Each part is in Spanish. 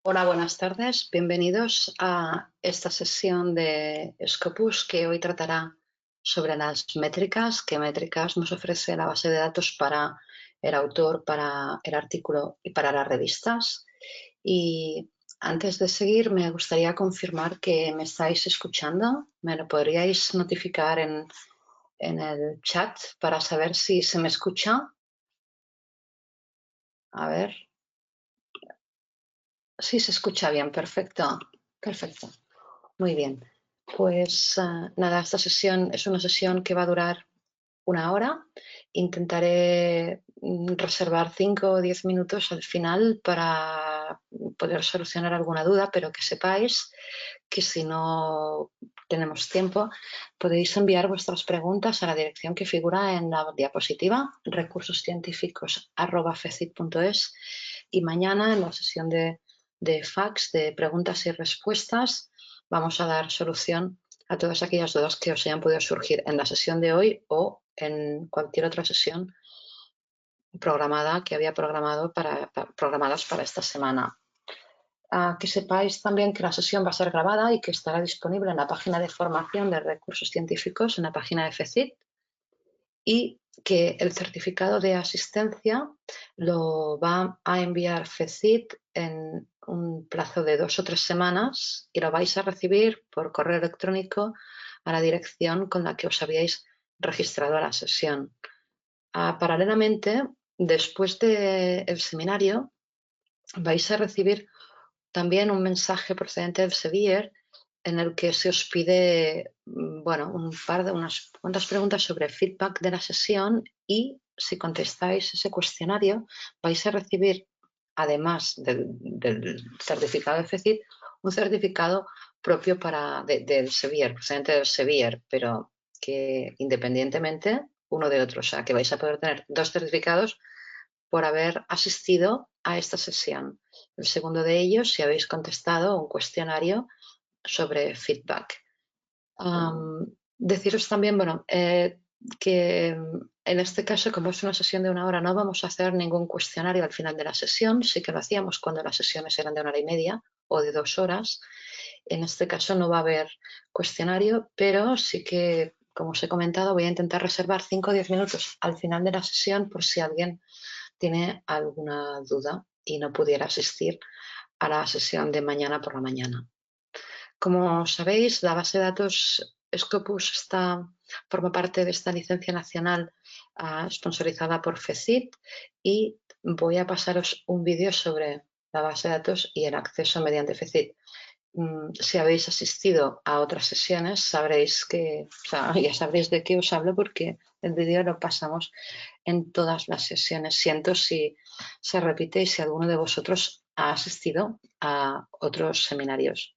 Hola, buenas tardes. Bienvenidos a esta sesión de Scopus que hoy tratará sobre las métricas, qué métricas nos ofrece la base de datos para el autor, para el artículo y para las revistas. Y antes de seguir, me gustaría confirmar que me estáis escuchando. ¿Me lo podríais notificar en el chat para saber si se me escucha? A ver. Sí, se escucha bien, perfecto. Perfecto. Muy bien. Pues nada, esta sesión es una sesión que va a durar 1 hora. Intentaré reservar 5 o 10 minutos al final para poder solucionar alguna duda, pero que sepáis que si no tenemos tiempo, podéis enviar vuestras preguntas a la dirección que figura en la diapositiva, recursoscientíficos@fecit.es, y mañana en la sesión de fax, de preguntas y respuestas, vamos a dar solución a todas aquellas dudas que os hayan podido surgir en la sesión de hoy o en cualquier otra sesión programada que había programadas para esta semana. Que sepáis también que la sesión va a ser grabada y que estará disponible en la página de formación de recursos científicos, en la página de FECIT, y que el certificado de asistencia lo va a enviar FECIT en un plazo de 2 o 3 semanas y lo vais a recibir por correo electrónico a la dirección con la que os habíais registrado a la sesión. Paralelamente, después del seminario, vais a recibir también un mensaje procedente del Sevier en el que se os pide, unas cuantas preguntas sobre feedback de la sesión, y si contestáis ese cuestionario vais a recibir, además del certificado de FECIT, un certificado propio del Sevier, procedente del Sevier, pero que independientemente uno de otro, o sea que vais a poder tener 2 certificados por haber asistido a esta sesión. El segundo de ellos, si habéis contestado un cuestionario sobre feedback. Deciros también, que en este caso, como es una sesión de 1 hora, no vamos a hacer ningún cuestionario al final de la sesión. Sí que lo hacíamos cuando las sesiones eran de 1 hora y media o de 2 horas. En este caso no va a haber cuestionario, pero sí que, como os he comentado, voy a intentar reservar 5 o 10 minutos al final de la sesión por si alguien tiene alguna duda y no pudiera asistir a la sesión de mañana por la mañana. Como sabéis, la base de datos Scopus forma parte de esta licencia nacional sponsorizada por FECIT, y voy a pasaros un vídeo sobre la base de datos y el acceso mediante FECIT. Si habéis asistido a otras sesiones, ya sabréis de qué os hablo porque el vídeo lo pasamos en todas las sesiones. Siento si se repite y si alguno de vosotros ha asistido a otros seminarios.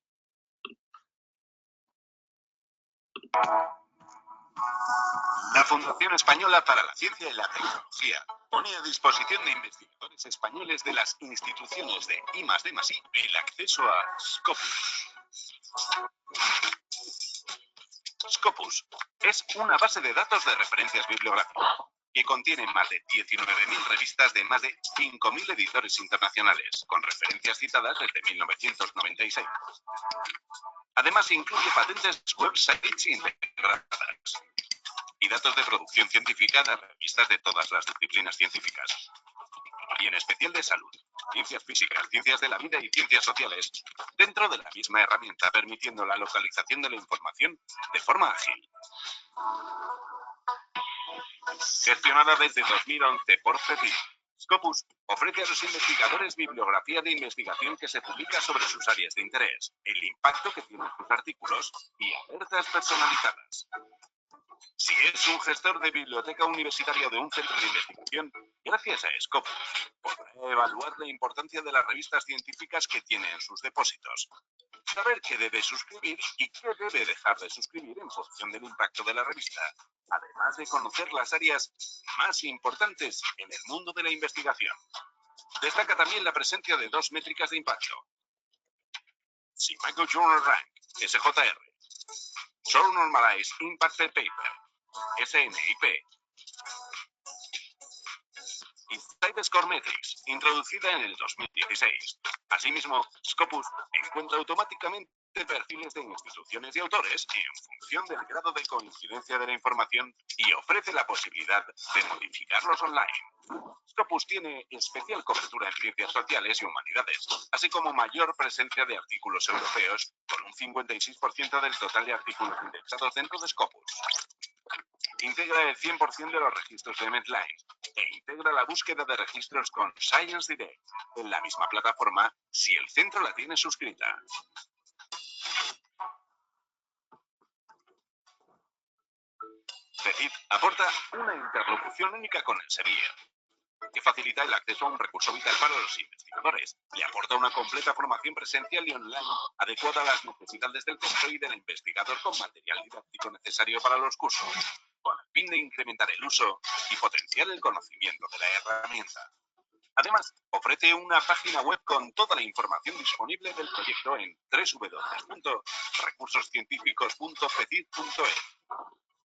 La Fundación Española para la Ciencia y la Tecnología pone a disposición de investigadores españoles de las instituciones de I+D+I el acceso a Scopus. Scopus es una base de datos de referencias bibliográficas que contiene más de 19.000 revistas de más de 5.000 editores internacionales, con referencias citadas desde 1996. Además, incluye patentes, websites integradas y datos de producción científica de revistas de todas las disciplinas científicas, y en especial de salud, ciencias físicas, ciencias de la vida y ciencias sociales, dentro de la misma herramienta, permitiendo la localización de la información de forma ágil. Gestionada desde 2011 por FECIT, Scopus ofrece a los investigadores bibliografía de investigación que se publica sobre sus áreas de interés, el impacto que tienen sus artículos y alertas personalizadas. Si es un gestor de biblioteca universitaria o de un centro de investigación, gracias a Scopus podrá evaluar la importancia de las revistas científicas que tiene en sus depósitos, saber qué debe suscribir y qué debe dejar de suscribir en función del impacto de la revista, además de conocer las áreas más importantes en el mundo de la investigación. Destaca también la presencia de 2 métricas de impacto: Simago Journal Rank, SJR, Short Normalized Impact Per Paper, SNIP. Insight Score Metrics, introducida en el 2016. Asimismo, Scopus encuentra automáticamente perfiles de instituciones y autores en función del grado de coincidencia de la información y ofrece la posibilidad de modificarlos online. Scopus tiene especial cobertura en ciencias sociales y humanidades, así como mayor presencia de artículos europeos, con un 56% del total de artículos indexados dentro de Scopus. Integra el 100% de los registros de Medline e integra la búsqueda de registros con Science Direct en la misma plataforma si el centro la tiene suscrita. CECID aporta una interlocución única con el Elsevier, que facilita el acceso a un recurso vital para los investigadores y aporta una completa formación presencial y online adecuada a las necesidades del centro y del investigador con material didáctico necesario para los cursos, con el fin de incrementar el uso y potenciar el conocimiento de la herramienta. Además, ofrece una página web con toda la información disponible del proyecto en www.recursoscientíficos.cecid.es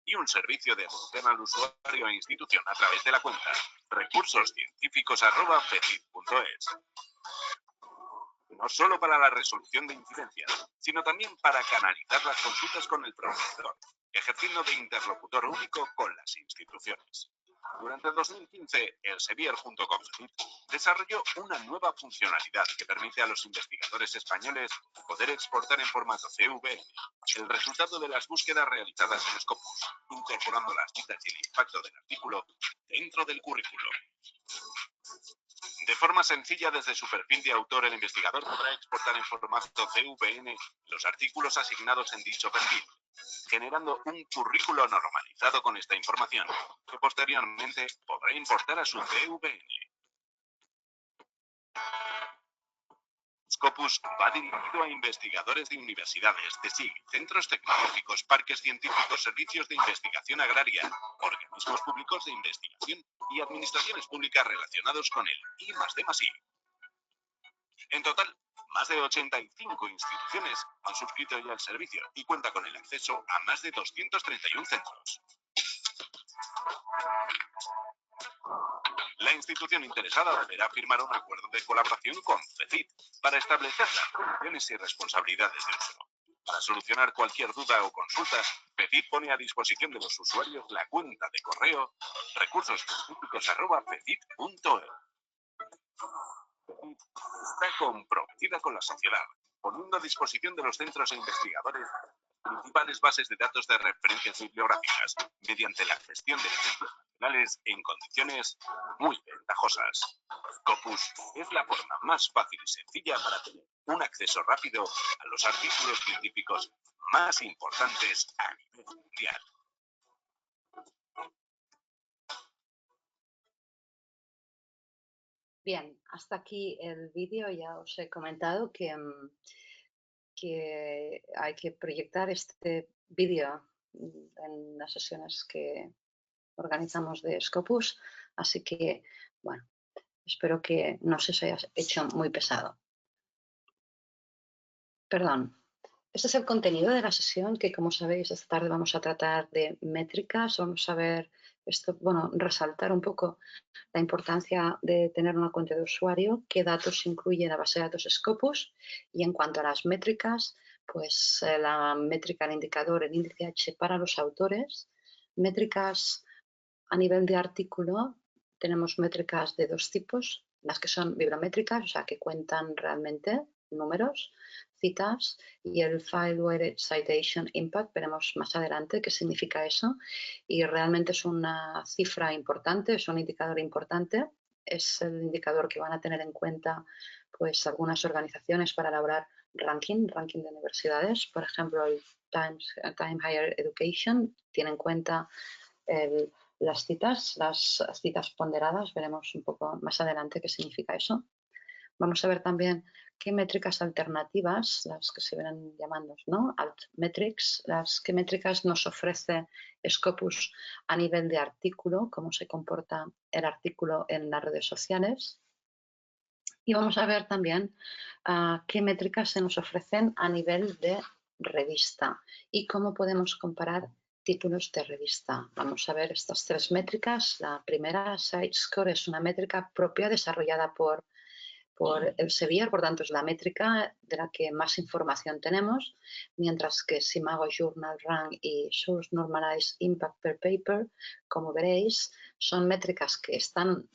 y un servicio de atención al usuario e institución a través de la cuenta recursoscientíficos@cecid.es. No solo para la resolución de incidencias, sino también para canalizar las consultas con el profesor, ejerciendo de interlocutor único con las instituciones. Durante el 2015, Elsevier, junto con CECID, desarrolló una nueva funcionalidad que permite a los investigadores españoles poder exportar en formato CVN el resultado de las búsquedas realizadas en Scopus, incorporando las citas y el impacto del artículo dentro del currículo. De forma sencilla, desde su perfil de autor, el investigador podrá exportar en formato CVN los artículos asignados en dicho perfil, generando un currículo normalizado con esta información, que posteriormente podrá importar a su CVN. Scopus va dirigido a investigadores de universidades, de SIG, centros tecnológicos, parques científicos, servicios de investigación agraria, organismos públicos de investigación y administraciones públicas relacionados con el I+D+I. En total, más de 85 instituciones han suscrito ya el servicio y cuenta con el acceso a más de 231 centros. La institución interesada deberá firmar un acuerdo de colaboración con CECID para establecer las condiciones y responsabilidades de uso. Para solucionar cualquier duda o consulta, CECID pone a disposición de los usuarios la cuenta de correo recursoscientíficos@cecid.es. Está comprometida con la sociedad, poniendo a disposición de los centros e investigadores principales bases de datos de referencias bibliográficas mediante la gestión de ejemplos nacionales en condiciones muy ventajosas. Scopus es la forma más fácil y sencilla para tener un acceso rápido a los artículos científicos más importantes a nivel mundial. Bien, hasta aquí el vídeo. Ya os he comentado que hay que proyectar este vídeo en las sesiones que organizamos de Scopus, así que, bueno, espero que no se os haya hecho muy pesado. Perdón. Este es el contenido de la sesión que, como sabéis, esta tarde vamos a tratar de métricas. Vamos a ver esto, bueno, resaltar un poco la importancia de tener una cuenta de usuario, qué datos incluye la base de datos Scopus y en cuanto a las métricas, pues la métrica, el indicador, el índice H para los autores, métricas a nivel de artículo, tenemos métricas de dos tipos, las que son bibliométricas, o sea, que cuentan realmente números, citas, y el File-Weighted Citation Impact, veremos más adelante qué significa eso, y realmente es una cifra importante, es un indicador importante, es el indicador que van a tener en cuenta pues algunas organizaciones para elaborar ranking de universidades, por ejemplo el Time Higher Education tiene en cuenta las citas ponderadas, veremos un poco más adelante qué significa eso. Vamos a ver también qué métricas alternativas, las que se vienen llamando, ¿no? Altmetrics, qué métricas nos ofrece Scopus a nivel de artículo, cómo se comporta el artículo en las redes sociales. Y vamos a ver también qué métricas se nos ofrecen a nivel de revista y cómo podemos comparar títulos de revista. Vamos a ver estas tres métricas. La primera, SiteScore, es una métrica propia desarrollada por Elsevier, por tanto es la métrica de la que más información tenemos, mientras que Simago Journal Rank y Source Normalized Impact per Paper, como veréis, son métricas que están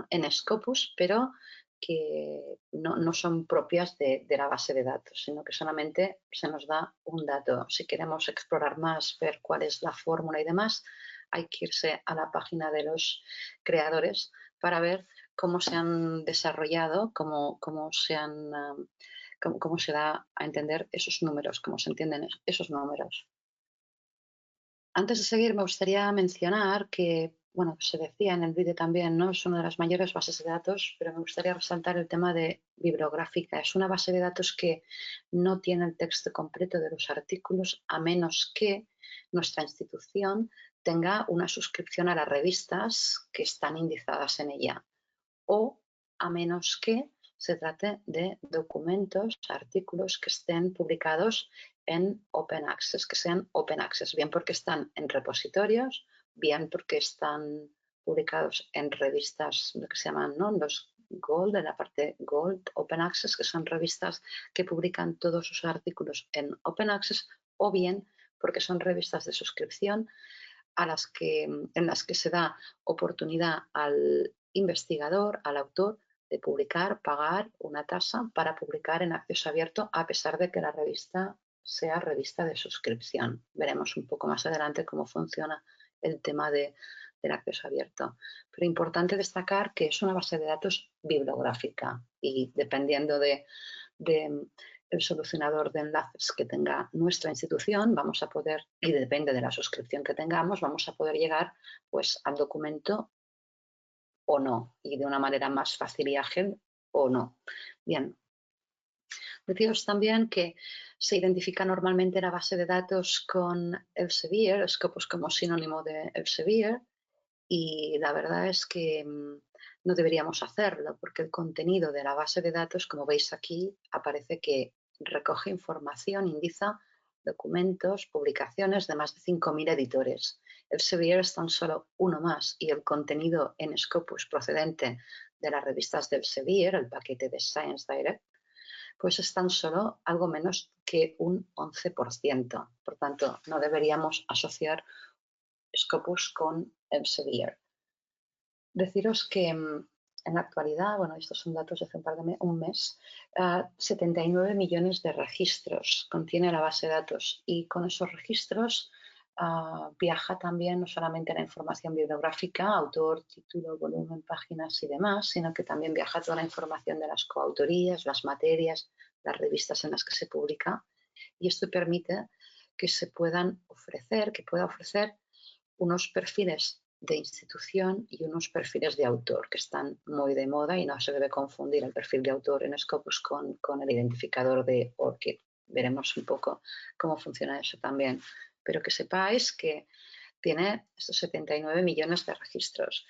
en Scopus, pero que no son propias de la base de datos, sino que solamente se nos da un dato. Si queremos explorar más, ver cuál es la fórmula y demás, hay que irse a la página de los creadores para ver cómo se han desarrollado, cómo se da a entender esos números, cómo se entienden esos números. Antes de seguir, me gustaría mencionar que, se decía en el vídeo también, ¿no? Es una de las mayores bases de datos, pero me gustaría resaltar el tema de bibliográfica. Es una base de datos que no tiene el texto completo de los artículos, a menos que nuestra institución tenga una suscripción a las revistas que están indizadas en ella, o a menos que se trate de documentos, artículos que estén publicados en Open Access, que sean Open Access, bien porque están en repositorios, bien porque están publicados en revistas, lo que se llaman, ¿no?, los Gold, en la parte Gold, Open Access, que son revistas que publican todos sus artículos en Open Access, o bien porque son revistas de suscripción en las que se da oportunidad al investigador, al autor, de publicar, pagar una tasa para publicar en acceso abierto, a pesar de que la revista sea revista de suscripción. Veremos un poco más adelante cómo funciona el tema del acceso abierto. Pero importante destacar que es una base de datos bibliográfica y dependiendo el solucionador de enlaces que tenga nuestra institución, vamos a poder, y depende de la suscripción que tengamos, vamos a poder llegar pues al documento o no, y de una manera más fácil y ágil o no. Bien. Deciros también que se identifica normalmente la base de datos con Elsevier, Scopus como sinónimo de Elsevier, y la verdad es que no deberíamos hacerlo, porque el contenido de la base de datos, como veis aquí, aparece que recoge información, indiza documentos, publicaciones de más de 5.000 editores. Elsevier es tan solo uno más y el contenido en Scopus procedente de las revistas de Elsevier, el paquete de Science Direct, pues es tan solo algo menos que un 11%. Por tanto, no deberíamos asociar Scopus con Elsevier. Deciros que en la actualidad, estos son datos de hace un mes, 79 millones de registros contiene la base de datos, y con esos registros viaja también no solamente la información bibliográfica, autor, título, volumen, páginas y demás, sino que también viaja toda la información de las coautorías, las materias, las revistas en las que se publica, y esto permite que pueda ofrecer unos perfiles de institución y unos perfiles de autor que están muy de moda, y no se debe confundir el perfil de autor en Scopus con el identificador de ORCID. Veremos un poco cómo funciona eso también, pero que sepáis que tiene estos 79 millones de registros.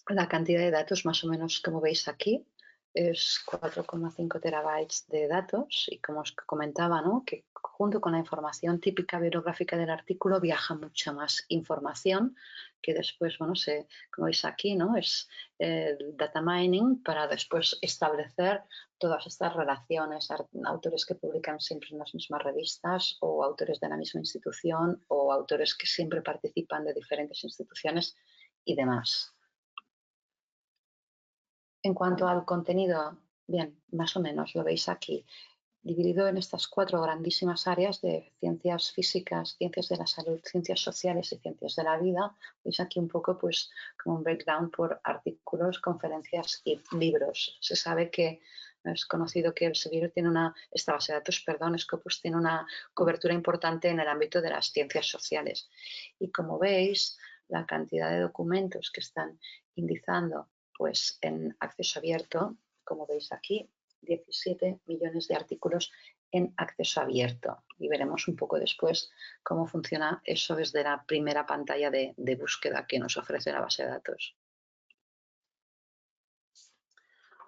La cantidad de datos, más o menos como veis aquí, es 4,5 terabytes de datos, y como os comentaba, ¿no?, que junto con la información típica bibliográfica del artículo viaja mucha más información que después, como veis aquí, ¿no?, es el data mining para después establecer todas estas relaciones, autores que publican siempre en las mismas revistas, o autores de la misma institución, o autores que siempre participan de diferentes instituciones y demás. En cuanto al contenido, bien, más o menos lo veis aquí, dividido en estas 4 grandísimas áreas de ciencias físicas, ciencias de la salud, ciencias sociales y ciencias de la vida. Veis aquí un poco pues como un breakdown por artículos, conferencias y libros. Se sabe que es conocido que Elsevier esta base de datos, Scopus tiene una cobertura importante en el ámbito de las ciencias sociales. Y como veis, la cantidad de documentos que están indizando pues en acceso abierto, como veis aquí, 17 millones de artículos en acceso abierto. Y veremos un poco después cómo funciona eso desde la primera pantalla de búsqueda que nos ofrece la base de datos.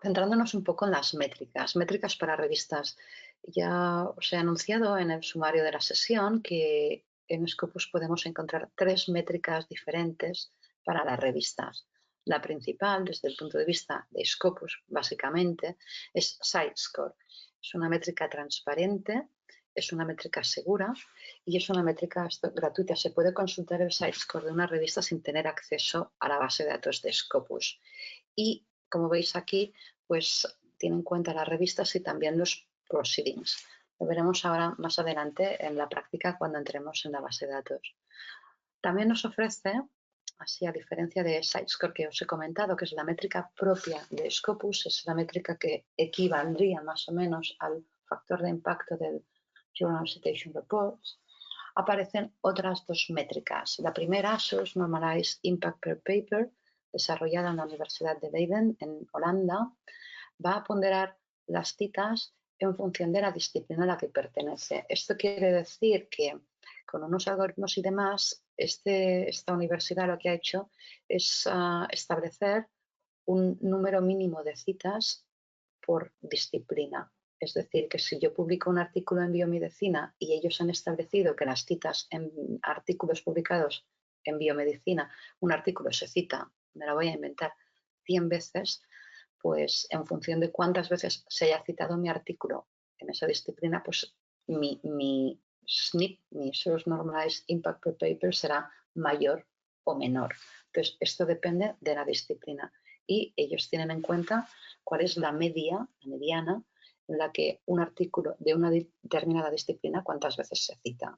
Centrándonos un poco en las métricas para revistas Ya os he anunciado en el sumario de la sesión que en Scopus podemos encontrar 3 métricas diferentes para las revistas. La principal, desde el punto de vista de Scopus, básicamente, es SiteScore. Es una métrica transparente, es una métrica segura y es una métrica gratuita. Se puede consultar el SiteScore de una revista sin tener acceso a la base de datos de Scopus. Y, como veis aquí, pues tiene en cuenta las revistas y también los proceedings. Lo veremos ahora más adelante en la práctica cuando entremos en la base de datos. También nos ofrece, así a diferencia de SiteScore que os he comentado, que es la métrica propia de Scopus, es la métrica que equivaldría más o menos al factor de impacto del Journal Citation Reports, aparecen otras 2 métricas. La primera, Source Normalized Impact Per Paper, desarrollada en la Universidad de Leiden, en Holanda, va a ponderar las citas en función de la disciplina a la que pertenece. Esto quiere decir que con unos algoritmos y demás, esta universidad lo que ha hecho es establecer un número mínimo de citas por disciplina. Es decir, que si yo publico un artículo en biomedicina y ellos han establecido que las citas en artículos publicados en biomedicina, un artículo se cita, me lo voy a inventar, 100 veces, pues en función de cuántas veces se haya citado mi artículo en esa disciplina, pues mi SNP, mi Source Normalized Impact Per Paper, será mayor o menor. Entonces, esto depende de la disciplina y ellos tienen en cuenta cuál es la mediana, en la que un artículo de una determinada disciplina, cuántas veces se cita.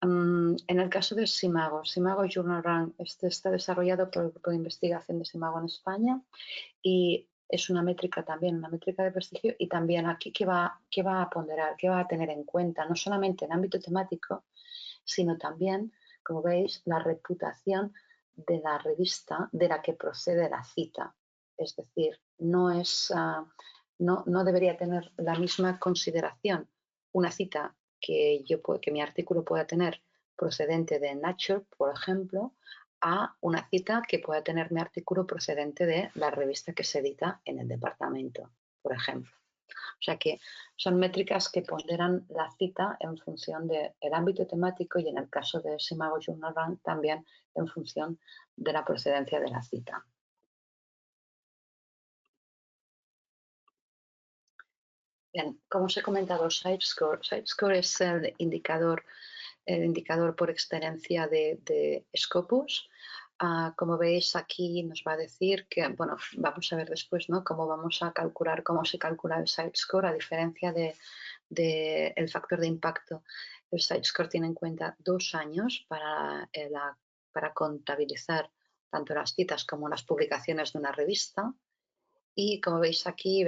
En el caso de Simago Journal Rank, este está desarrollado por el Grupo de Investigación de Simago en España y es una métrica también, una métrica de prestigio y también aquí ¿qué va a ponderar, qué va a tener en cuenta? No solamente el ámbito temático, sino también, como veis, la reputación de la revista de la que procede la cita. Es decir, no debería tener la misma consideración una cita que mi artículo pueda tener procedente de Nature, por ejemplo, a una cita que pueda tener mi artículo procedente de la revista que se edita en el departamento, por ejemplo. O sea que son métricas que ponderan la cita en función del ámbito temático y en el caso de Simago Journal Rank también en función de la procedencia de la cita. Bien, como os he comentado, SiteScore es el indicador por excelencia de Scopus. Como veis aquí nos va a decir que, bueno, vamos a ver después, ¿no?, cómo se calcula el SiteScore a diferencia del factor de impacto. El SiteScore tiene en cuenta 2 años para contabilizar tanto las citas como las publicaciones de una revista. Y como veis aquí,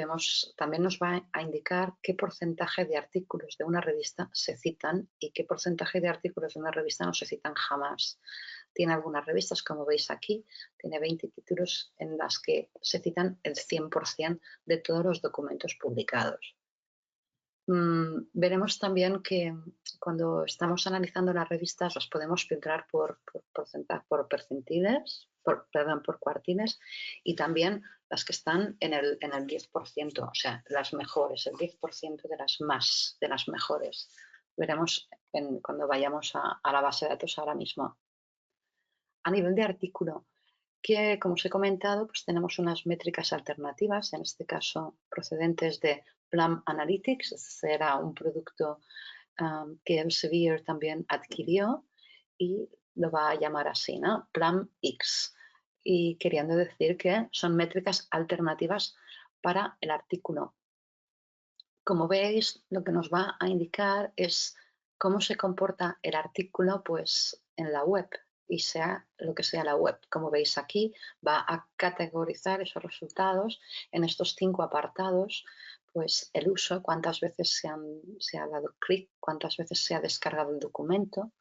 también nos va a indicar qué porcentaje de artículos de una revista se citan y qué porcentaje de artículos de una revista no se citan jamás. Tiene algunas revistas, como veis aquí, tiene 20 títulos en las que se citan el 100% de todos los documentos publicados. Veremos también que cuando estamos analizando las revistas las podemos filtrar por cuartiles y también las que están en el 10%, o sea, las mejores, el 10% de las mejores. Veremos cuando vayamos a la base de datos ahora mismo. A nivel de artículo, que como os he comentado, pues tenemos unas métricas alternativas, en este caso procedentes de Plum Analytics. Será un producto que Elsevier también adquirió y lo va a llamar así, ¿no?, Plum X, y queriendo decir que son métricas alternativas para el artículo. Como veis, lo que nos va a indicar es cómo se comporta el artículo pues en la web, y sea lo que sea la web. Como veis aquí, va a categorizar esos resultados en estos 5 apartados, pues el uso, cuántas veces se ha dado clic, cuántas veces se ha descargado el documento.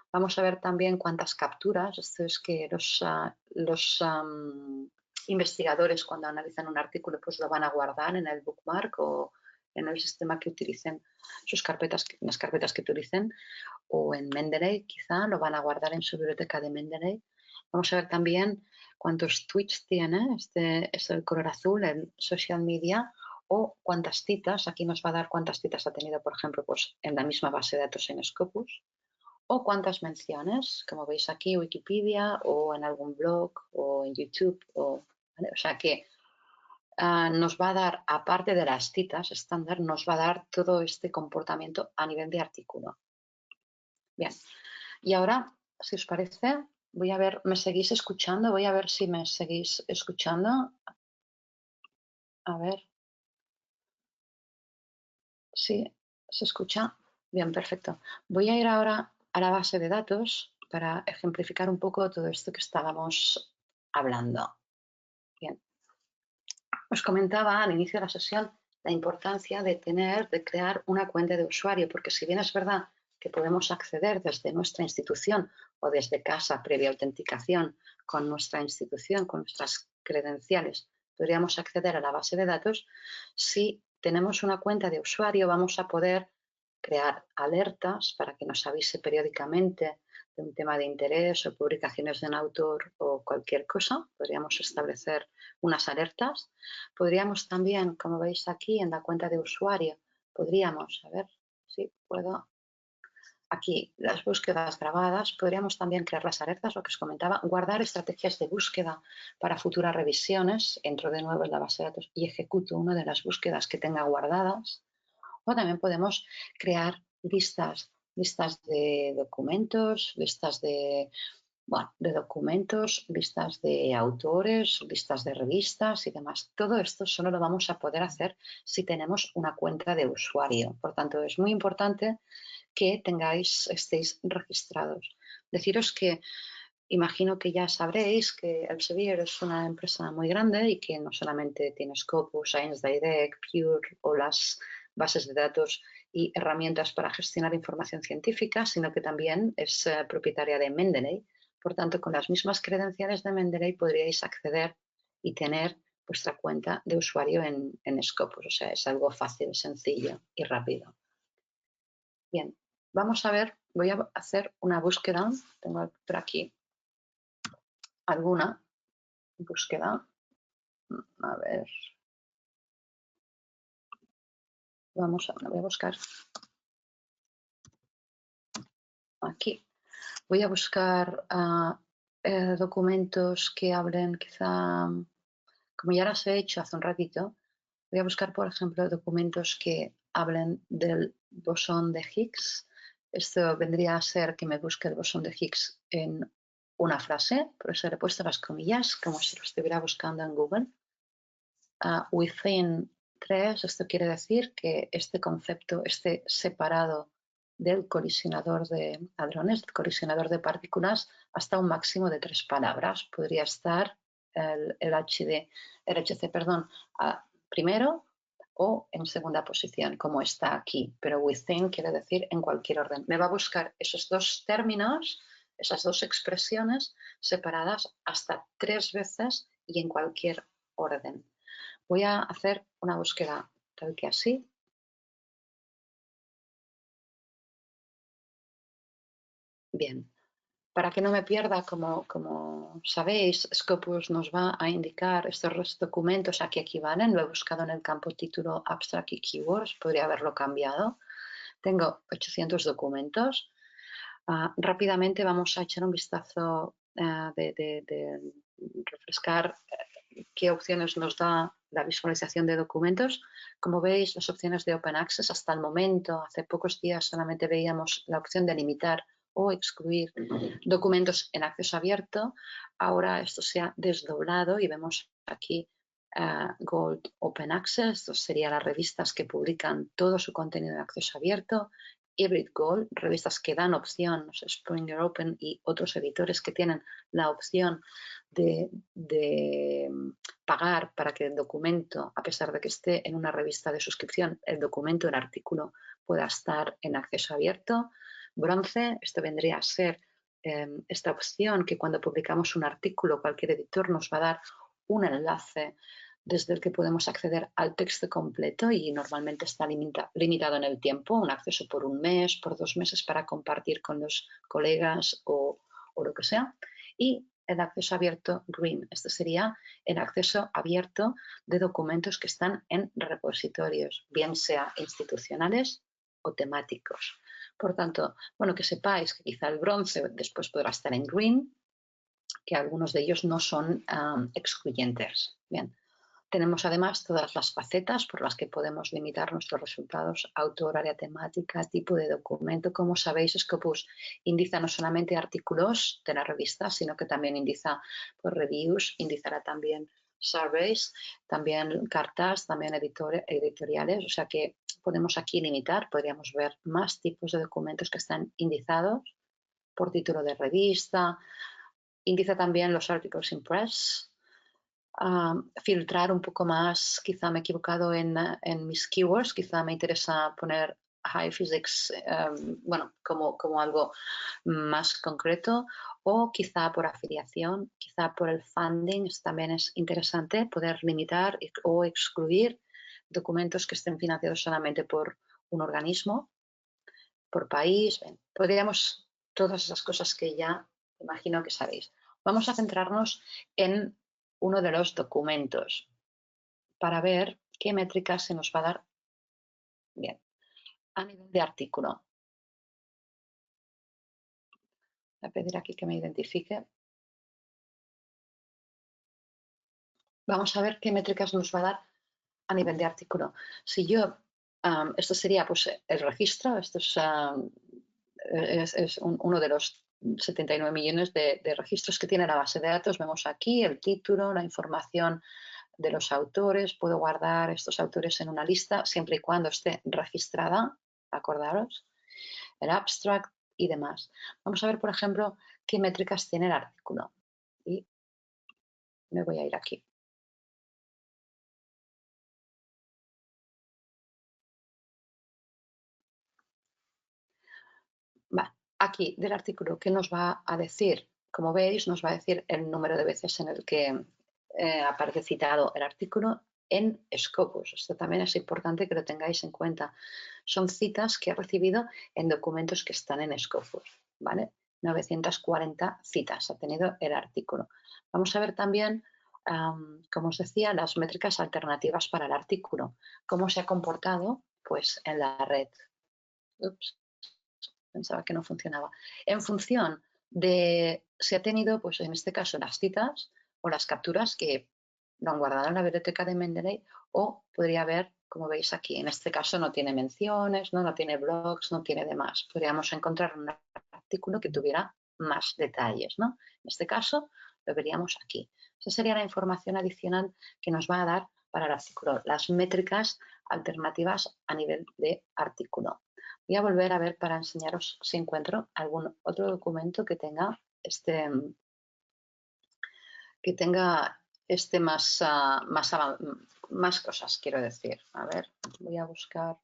Vamos a ver también cuántas capturas. Esto es que los investigadores, cuando analizan un artículo, pues lo van a guardar en el bookmark o en el sistema que utilicen, las carpetas que utilicen, o en Mendeley quizá, lo van a guardar en su biblioteca de Mendeley. Vamos a ver también cuántos tweets tiene, este es el color azul, el social media, o cuántas citas, aquí nos va a dar cuántas citas ha tenido, por ejemplo, pues en la misma base de datos en Scopus, o cuántas menciones, como veis aquí, Wikipedia, o en algún blog, o en YouTube, ¿vale? O sea que nos va a dar, aparte de las citas estándar, nos va a dar todo este comportamiento a nivel de artículo. Bien, y ahora, si os parece, voy a ver, ¿me seguís escuchando? Voy a ver si me seguís escuchando. A ver. Sí, ¿se escucha? Bien, perfecto. Voy a ir ahora a la base de datos para ejemplificar un poco todo esto que estábamos hablando. Bien. Os comentaba al inicio de la sesión la importancia de crear una cuenta de usuario, porque si bien es verdad que podemos acceder desde nuestra institución o desde casa previa autenticación con nuestra institución, con nuestras credenciales, podríamos acceder a la base de datos. Si tenemos una cuenta de usuario, vamos a poder crear alertas para que nos avise periódicamente de un tema de interés o publicaciones de un autor o cualquier cosa. Podríamos establecer unas alertas. Podríamos también, como veis aquí en la cuenta de usuario, podríamos, a ver si puedo, aquí las búsquedas grabadas, podríamos también crear las alertas, lo que os comentaba, guardar estrategias de búsqueda para futuras revisiones, entro de nuevo en la base de datos y ejecuto una de las búsquedas que tenga guardadas, o también podemos crear listas de documentos, listas de documentos, listas de autores, listas de revistas y demás. Todo esto solo lo vamos a poder hacer si tenemos una cuenta de usuario. Por tanto, es muy importante que estéis registrados. Deciros que imagino que ya sabréis que Elsevier es una empresa muy grande y que no solamente tiene Scopus, ScienceDirect, Pure o las bases de datos y herramientas para gestionar información científica, sino que también es propietaria de Mendeley. Por tanto, con las mismas credenciales de Mendeley podríais acceder y tener vuestra cuenta de usuario en Scopus. O sea, es algo fácil, sencillo y rápido. Bien, vamos a ver, voy a hacer una búsqueda. Tengo por aquí alguna búsqueda. A ver. Voy a buscar aquí. Voy a buscar documentos que hablen, quizá, como ya las he hecho hace un ratito, voy a buscar, por ejemplo, documentos que hablen del bosón de Higgs. Esto vendría a ser que me busque el bosón de Higgs en una frase, por eso le he puesto las comillas, como si lo estuviera buscando en Google. Within 3, esto quiere decir que este concepto esté separado del colisionador de hadrones, del colisionador de partículas, hasta un máximo de 3 palabras. Podría estar el LHC, primero o en segunda posición, como está aquí, pero within quiere decir en cualquier orden. Me va a buscar esos dos términos, esas dos expresiones separadas hasta 3 veces y en cualquier orden. Voy a hacer una búsqueda tal que así. Bien, para que no me pierda, como sabéis, Scopus nos va a indicar estos documentos a qué equivalen. Lo he buscado en el campo título, abstract y keywords, podría haberlo cambiado. Tengo 800 documentos. Rápidamente vamos a echar un vistazo de refrescar qué opciones nos da la visualización de documentos. Como veis, las opciones de Open Access hasta el momento, hace pocos días solamente veíamos la opción de limitar o excluir documentos en acceso abierto. Ahora esto se ha desdoblado y vemos aquí Gold Open Access, esto serían las revistas que publican todo su contenido en acceso abierto. Hybrid Gold, revistas que dan opción, Springer Open y otros editores que tienen la opción de pagar para que el documento, a pesar de que esté en una revista de suscripción, el documento, el artículo, pueda estar en acceso abierto. Bronce, esto vendría a ser esta opción que cuando publicamos un artículo, cualquier editor nos va a dar un enlace desde el que podemos acceder al texto completo y normalmente está limitado en el tiempo, un acceso por un mes, por 2 meses para compartir con los colegas o lo que sea. Y el acceso abierto green. Este sería el acceso abierto de documentos que están en repositorios, bien sea institucionales o temáticos. Por tanto, bueno, que sepáis que quizá el bronce después podrá estar en green, que algunos de ellos no son excluyentes. Bien. Tenemos además todas las facetas por las que podemos limitar nuestros resultados: autor, área temática, tipo de documento. Como sabéis, Scopus indiza no solamente artículos de la revista, sino que también indiza pues, reviews, indizará también surveys, también cartas, también editoriales. O sea que podemos aquí limitar, podríamos ver más tipos de documentos que están indizados por título de revista. Indiza también los articles in press. Filtrar un poco más, quizá me he equivocado en mis keywords, quizá me interesa poner high physics, bueno, como algo más concreto, o quizá por afiliación, quizá por el funding. También es interesante poder limitar o excluir documentos que estén financiados solamente por un organismo, por país. Podríamos, todas esas cosas que ya imagino que sabéis. Vamos a centrarnos en uno de los documentos para ver qué métricas se nos va a dar. Bien, a nivel de artículo. Voy a pedir aquí que me identifique. Vamos a ver qué métricas nos va a dar a nivel de artículo. Si yo, esto sería pues el registro, esto es uno de los 79 millones de registros que tiene la base de datos. Vemos aquí el título, la información de los autores. Puedo guardar estos autores en una lista siempre y cuando esté registrada, acordaros, el abstract y demás. Vamos a ver, por ejemplo, qué métricas tiene el artículo. Y me voy a ir aquí. Vale. Aquí del artículo, ¿qué nos va a decir? Como veis, nos va a decir el número de veces en el que aparece citado el artículo en Scopus. Esto también es importante que lo tengáis en cuenta. Son citas que he recibido en documentos que están en Scopus, ¿vale? 940 citas ha tenido el artículo. Vamos a ver también, como os decía, las métricas alternativas para el artículo. Cómo se ha comportado, pues, en la red. Ups. Pensaba que no funcionaba. En función de si ha tenido, pues en este caso, las citas o las capturas que lo han guardado en la biblioteca de Mendeley, o podría haber, como veis aquí, en este caso no tiene menciones, no tiene blogs, no tiene demás. Podríamos encontrar un artículo que tuviera más detalles, ¿no? En este caso lo veríamos aquí. Esa sería la información adicional que nos va a dar para el artículo, las métricas alternativas a nivel de artículo. Voy a volver a ver para enseñaros si encuentro algún otro documento que tenga más cosas, quiero decir. A ver, voy a buscar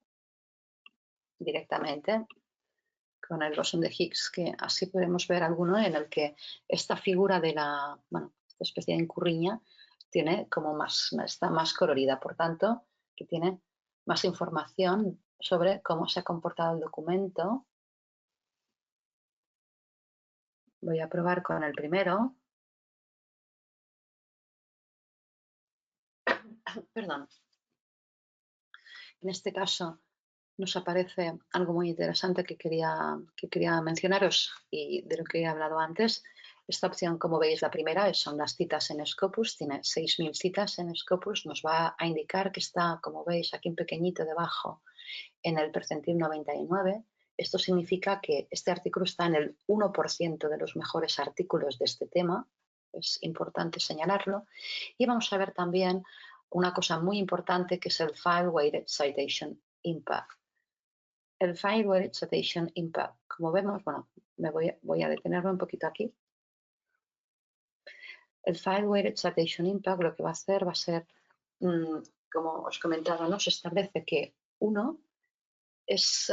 directamente con el bosón de Higgs, que así podemos ver alguno en el que esta figura de esta especie de incurriña tiene como está más colorida, por tanto, que tiene más información sobre cómo se ha comportado el documento. Voy a probar con el primero. Perdón. En este caso nos aparece algo muy interesante que quería mencionaros y de lo que he hablado antes. Esta opción, como veis, la primera son las citas en Scopus, tiene 6.000 citas en Scopus, nos va a indicar que está, como veis, aquí un pequeñito debajo, en el percentil 99. Esto significa que este artículo está en el 1% de los mejores artículos de este tema, es importante señalarlo. Y vamos a ver también una cosa muy importante que es el File Weighted Citation Impact. El File Weighted Citation Impact, como vemos, bueno, voy a detenerme un poquito aquí. El File Weighted Citation Impact lo que va a hacer va a ser, como os comentaba, nos establece que 1 es,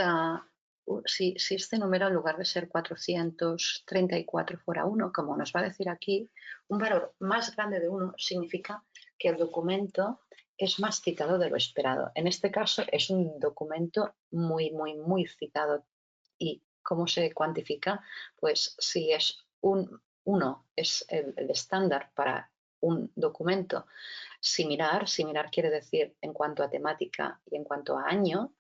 si este número en lugar de ser 434 fuera 1, como nos va a decir aquí, un valor más grande de 1 significa que el documento es más citado de lo esperado. En este caso es un documento muy, muy, muy citado. ¿Y cómo se cuantifica? Pues si es un 1 es el estándar para un documento similar. Similar quiere decir en cuanto a temática y en cuanto a año.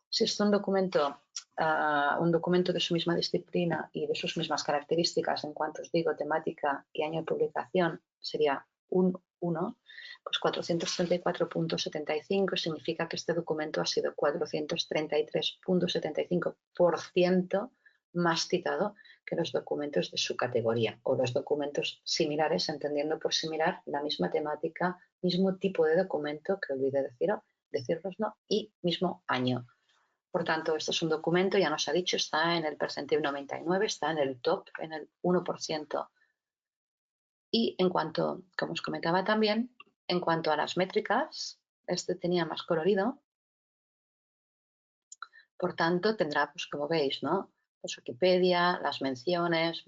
Si es un documento de su misma disciplina y de sus mismas características en cuanto os digo temática y año de publicación, sería un 1, pues 434.75 significa que este documento ha sido 433.75% más citado que los documentos de su categoría o los documentos similares, entendiendo por similar la misma temática, mismo tipo de documento, que olvidé deciroslo, y mismo año. Por tanto, esto es un documento, ya nos ha dicho, está en el percentil 99, está en el top, en el 1%. Y en cuanto, como os comentaba también, en cuanto a las métricas, este tenía más colorido. Por tanto, tendrá, pues como veis, ¿no? Pues Wikipedia, las menciones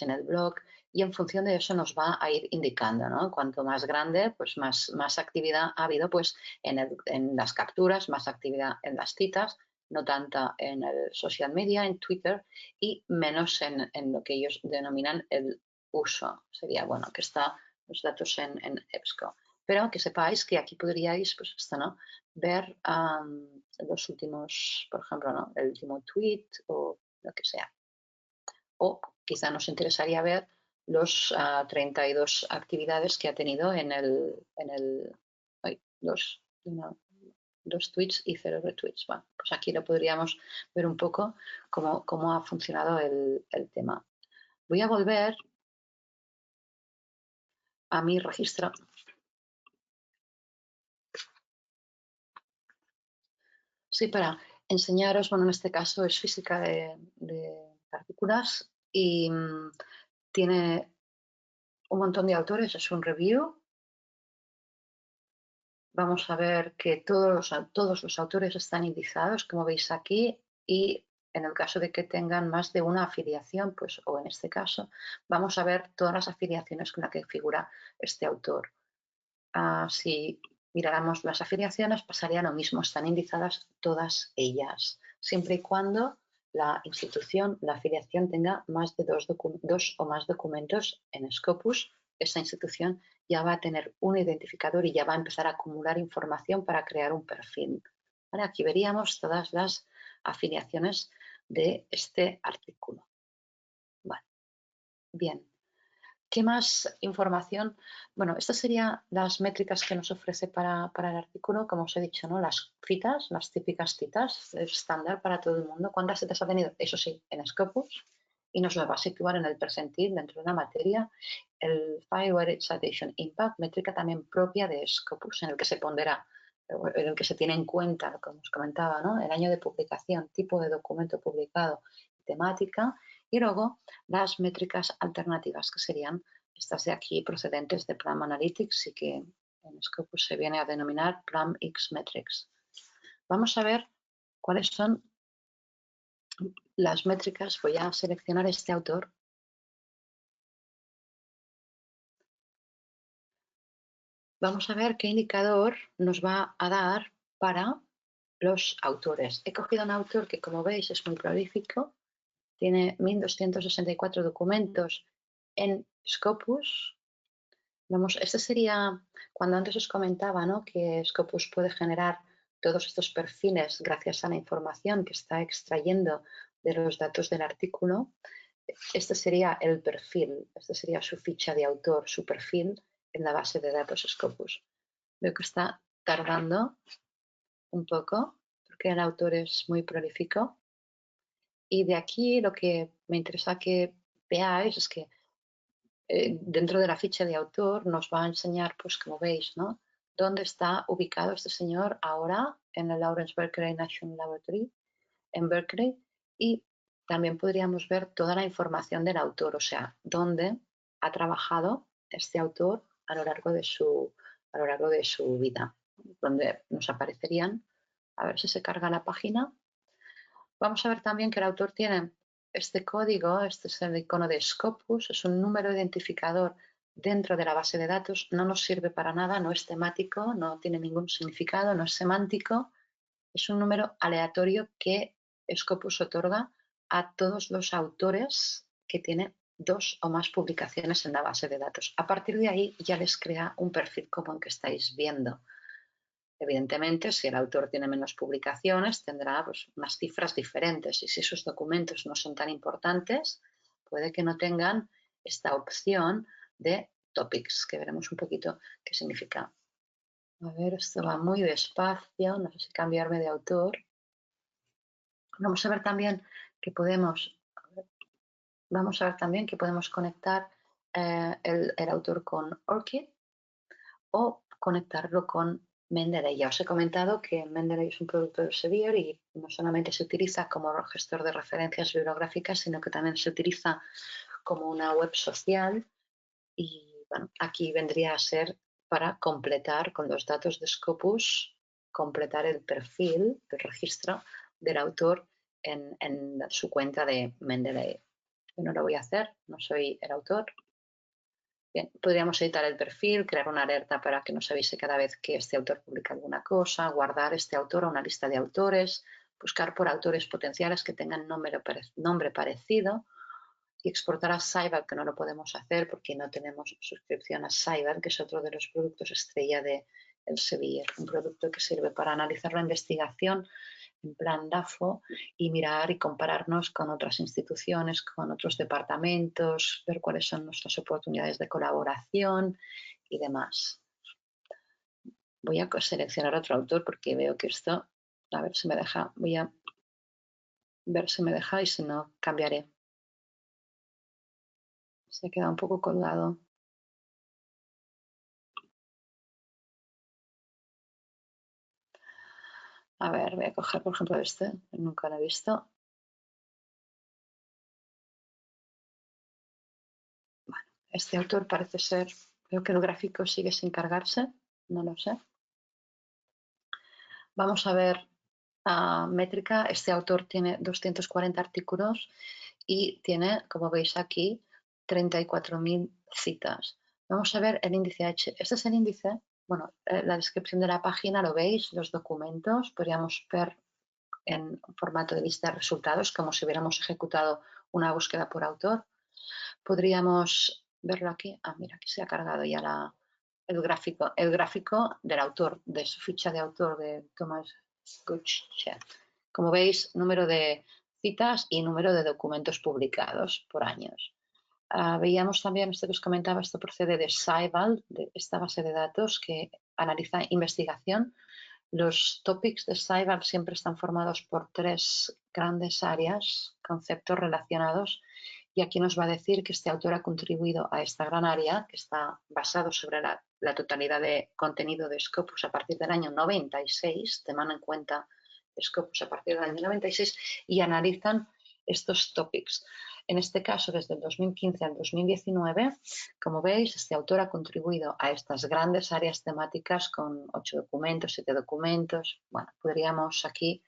en el blog, y en función de eso nos va a ir indicando, ¿no? Cuanto más grande, pues más actividad ha habido pues, en las capturas, más actividad en las citas, no tanta en el social media, en Twitter, y menos en lo que ellos denominan el uso. Sería, bueno, que está los datos en EBSCO. Pero que sepáis que aquí podríais, pues esto, ¿no? Ver los últimos, por ejemplo, ¿no? El último tweet o lo que sea. O quizá nos interesaría ver los 32 actividades que ha tenido en dos tweets y 0 retweets. Bueno, pues aquí lo podríamos ver un poco cómo ha funcionado el tema. Voy a volver a mi registro. Sí, para enseñaros, bueno, en este caso es física de partículas y tiene un montón de autores, es un review. Vamos a ver que todos los autores están indizados, como veis aquí, y en el caso de que tengan más de una afiliación, pues, o en este caso, vamos a ver todas las afiliaciones con las que figura este autor. Si miráramos las afiliaciones, pasaría lo mismo, están indizadas todas ellas, siempre y cuando la institución, la afiliación tenga más de dos o más documentos en Scopus. Esa institución ya va a tener un identificador y ya va a empezar a acumular información para crear un perfil. Ahora, aquí veríamos todas las afiliaciones de este artículo. Vale. Bien. ¿Qué más información? Bueno, estas serían las métricas que nos ofrece para el artículo, como os he dicho, ¿no? Las citas, las típicas citas, estándar para todo el mundo. ¿Cuántas citas ha tenido? Eso sí, en Scopus, y nos lo va a situar en el percentil dentro de la materia. El Fireware Citation Impact, métrica también propia de Scopus, en el que se pondera, en el que se tiene en cuenta, como os comentaba, ¿no? El año de publicación, tipo de documento publicado, temática, y luego las métricas alternativas, que serían estas de aquí procedentes de Plum Analytics y que en Scopus se viene a denominar Plum X Metrics. Vamos a ver cuáles son las métricas. Voy a seleccionar este autor. Vamos a ver qué indicador nos va a dar para los autores. He cogido un autor que, como veis, es muy prolífico. Tiene 1.264 documentos en Scopus. Vamos, este sería, cuando antes os comentaba, ¿no? Que Scopus puede generar todos estos perfiles gracias a la información que está extrayendo de los datos del artículo. Este sería el perfil, este sería su ficha de autor, su perfil en la base de datos Scopus. Veo que está tardando un poco porque el autor es muy prolífico. Y de aquí lo que me interesa que veáis es que dentro de la ficha de autor nos va a enseñar, pues como veis, ¿no? Dónde está ubicado este señor ahora en el Lawrence Berkeley National Laboratory en Berkeley, y también podríamos ver toda la información del autor, o sea, dónde ha trabajado este autor a lo largo de su vida, donde nos aparecerían, a ver si se carga la página. Vamos a ver también que el autor tiene este código, este es el icono de Scopus, es un número identificador dentro de la base de datos, no nos sirve para nada, no es temático, no tiene ningún significado, no es semántico, es un número aleatorio que Scopus otorga a todos los autores que tiene 2 o más publicaciones en la base de datos. A partir de ahí ya les crea un perfil como el que estáis viendo. Evidentemente, si el autor tiene menos publicaciones, tendrá pues, unas cifras diferentes. Y si sus documentos no son tan importantes, puede que no tengan esta opción de topics, que veremos un poquito qué significa. A ver, esto va muy despacio, no sé si cambiarme de autor. Vamos a ver también que podemos conectar el autor con ORCID o conectarlo con Mendeley. Ya os he comentado que Mendeley es un producto de Elsevier y no solamente se utiliza como gestor de referencias bibliográficas, sino que también se utiliza como una web social y bueno, aquí vendría a ser para completar con los datos de Scopus, completar el perfil, el registro del autor en su cuenta de Mendeley. Yo no lo voy a hacer, no soy el autor. Bien, podríamos editar el perfil, crear una alerta para que nos avise cada vez que este autor publica alguna cosa, guardar este autor a una lista de autores, buscar por autores potenciales que tengan nombre parecido y exportar a Sybase, que no lo podemos hacer porque no tenemos suscripción a Sybase, que es otro de los productos estrella de Elsevier, un producto que sirve para analizar la investigación en plan DAFO y mirar y compararnos con otras instituciones, con otros departamentos, ver cuáles son nuestras oportunidades de colaboración y demás. Voy a seleccionar otro autor porque veo que esto, a ver si me deja, voy a ver si me deja y si no cambiaré. Se queda un poco colgado. A ver, voy a coger por ejemplo este, que nunca lo he visto. Bueno, este autor parece ser, creo que el gráfico sigue sin cargarse, no lo sé. Vamos a ver métrica. Este autor tiene 240 artículos y tiene, como veis aquí, 34.000 citas. Vamos a ver el índice H. Este es el índice, bueno, la descripción de la página lo veis, los documentos, podríamos ver en formato de lista de resultados, como si hubiéramos ejecutado una búsqueda por autor. Podríamos verlo aquí. Ah, mira, aquí se ha cargado ya el gráfico del autor, de su ficha de autor de Thomas Goodshed. Como veis, número de citas y número de documentos publicados por años. Veíamos también, esto que os comentaba, esto procede de Sybase, de esta base de datos que analiza investigación. Los topics de Sybase siempre están formados por 3 grandes áreas, conceptos relacionados, y aquí nos va a decir que este autor ha contribuido a esta gran área, que está basado sobre la totalidad de contenido de Scopus a partir del año 96, toman en cuenta Scopus a partir del año 96, y analizan estos topics. En este caso, desde el 2015 al 2019, como veis, este autor ha contribuido a estas grandes áreas temáticas con 8 documentos, 7 documentos. Bueno, podríamos aquí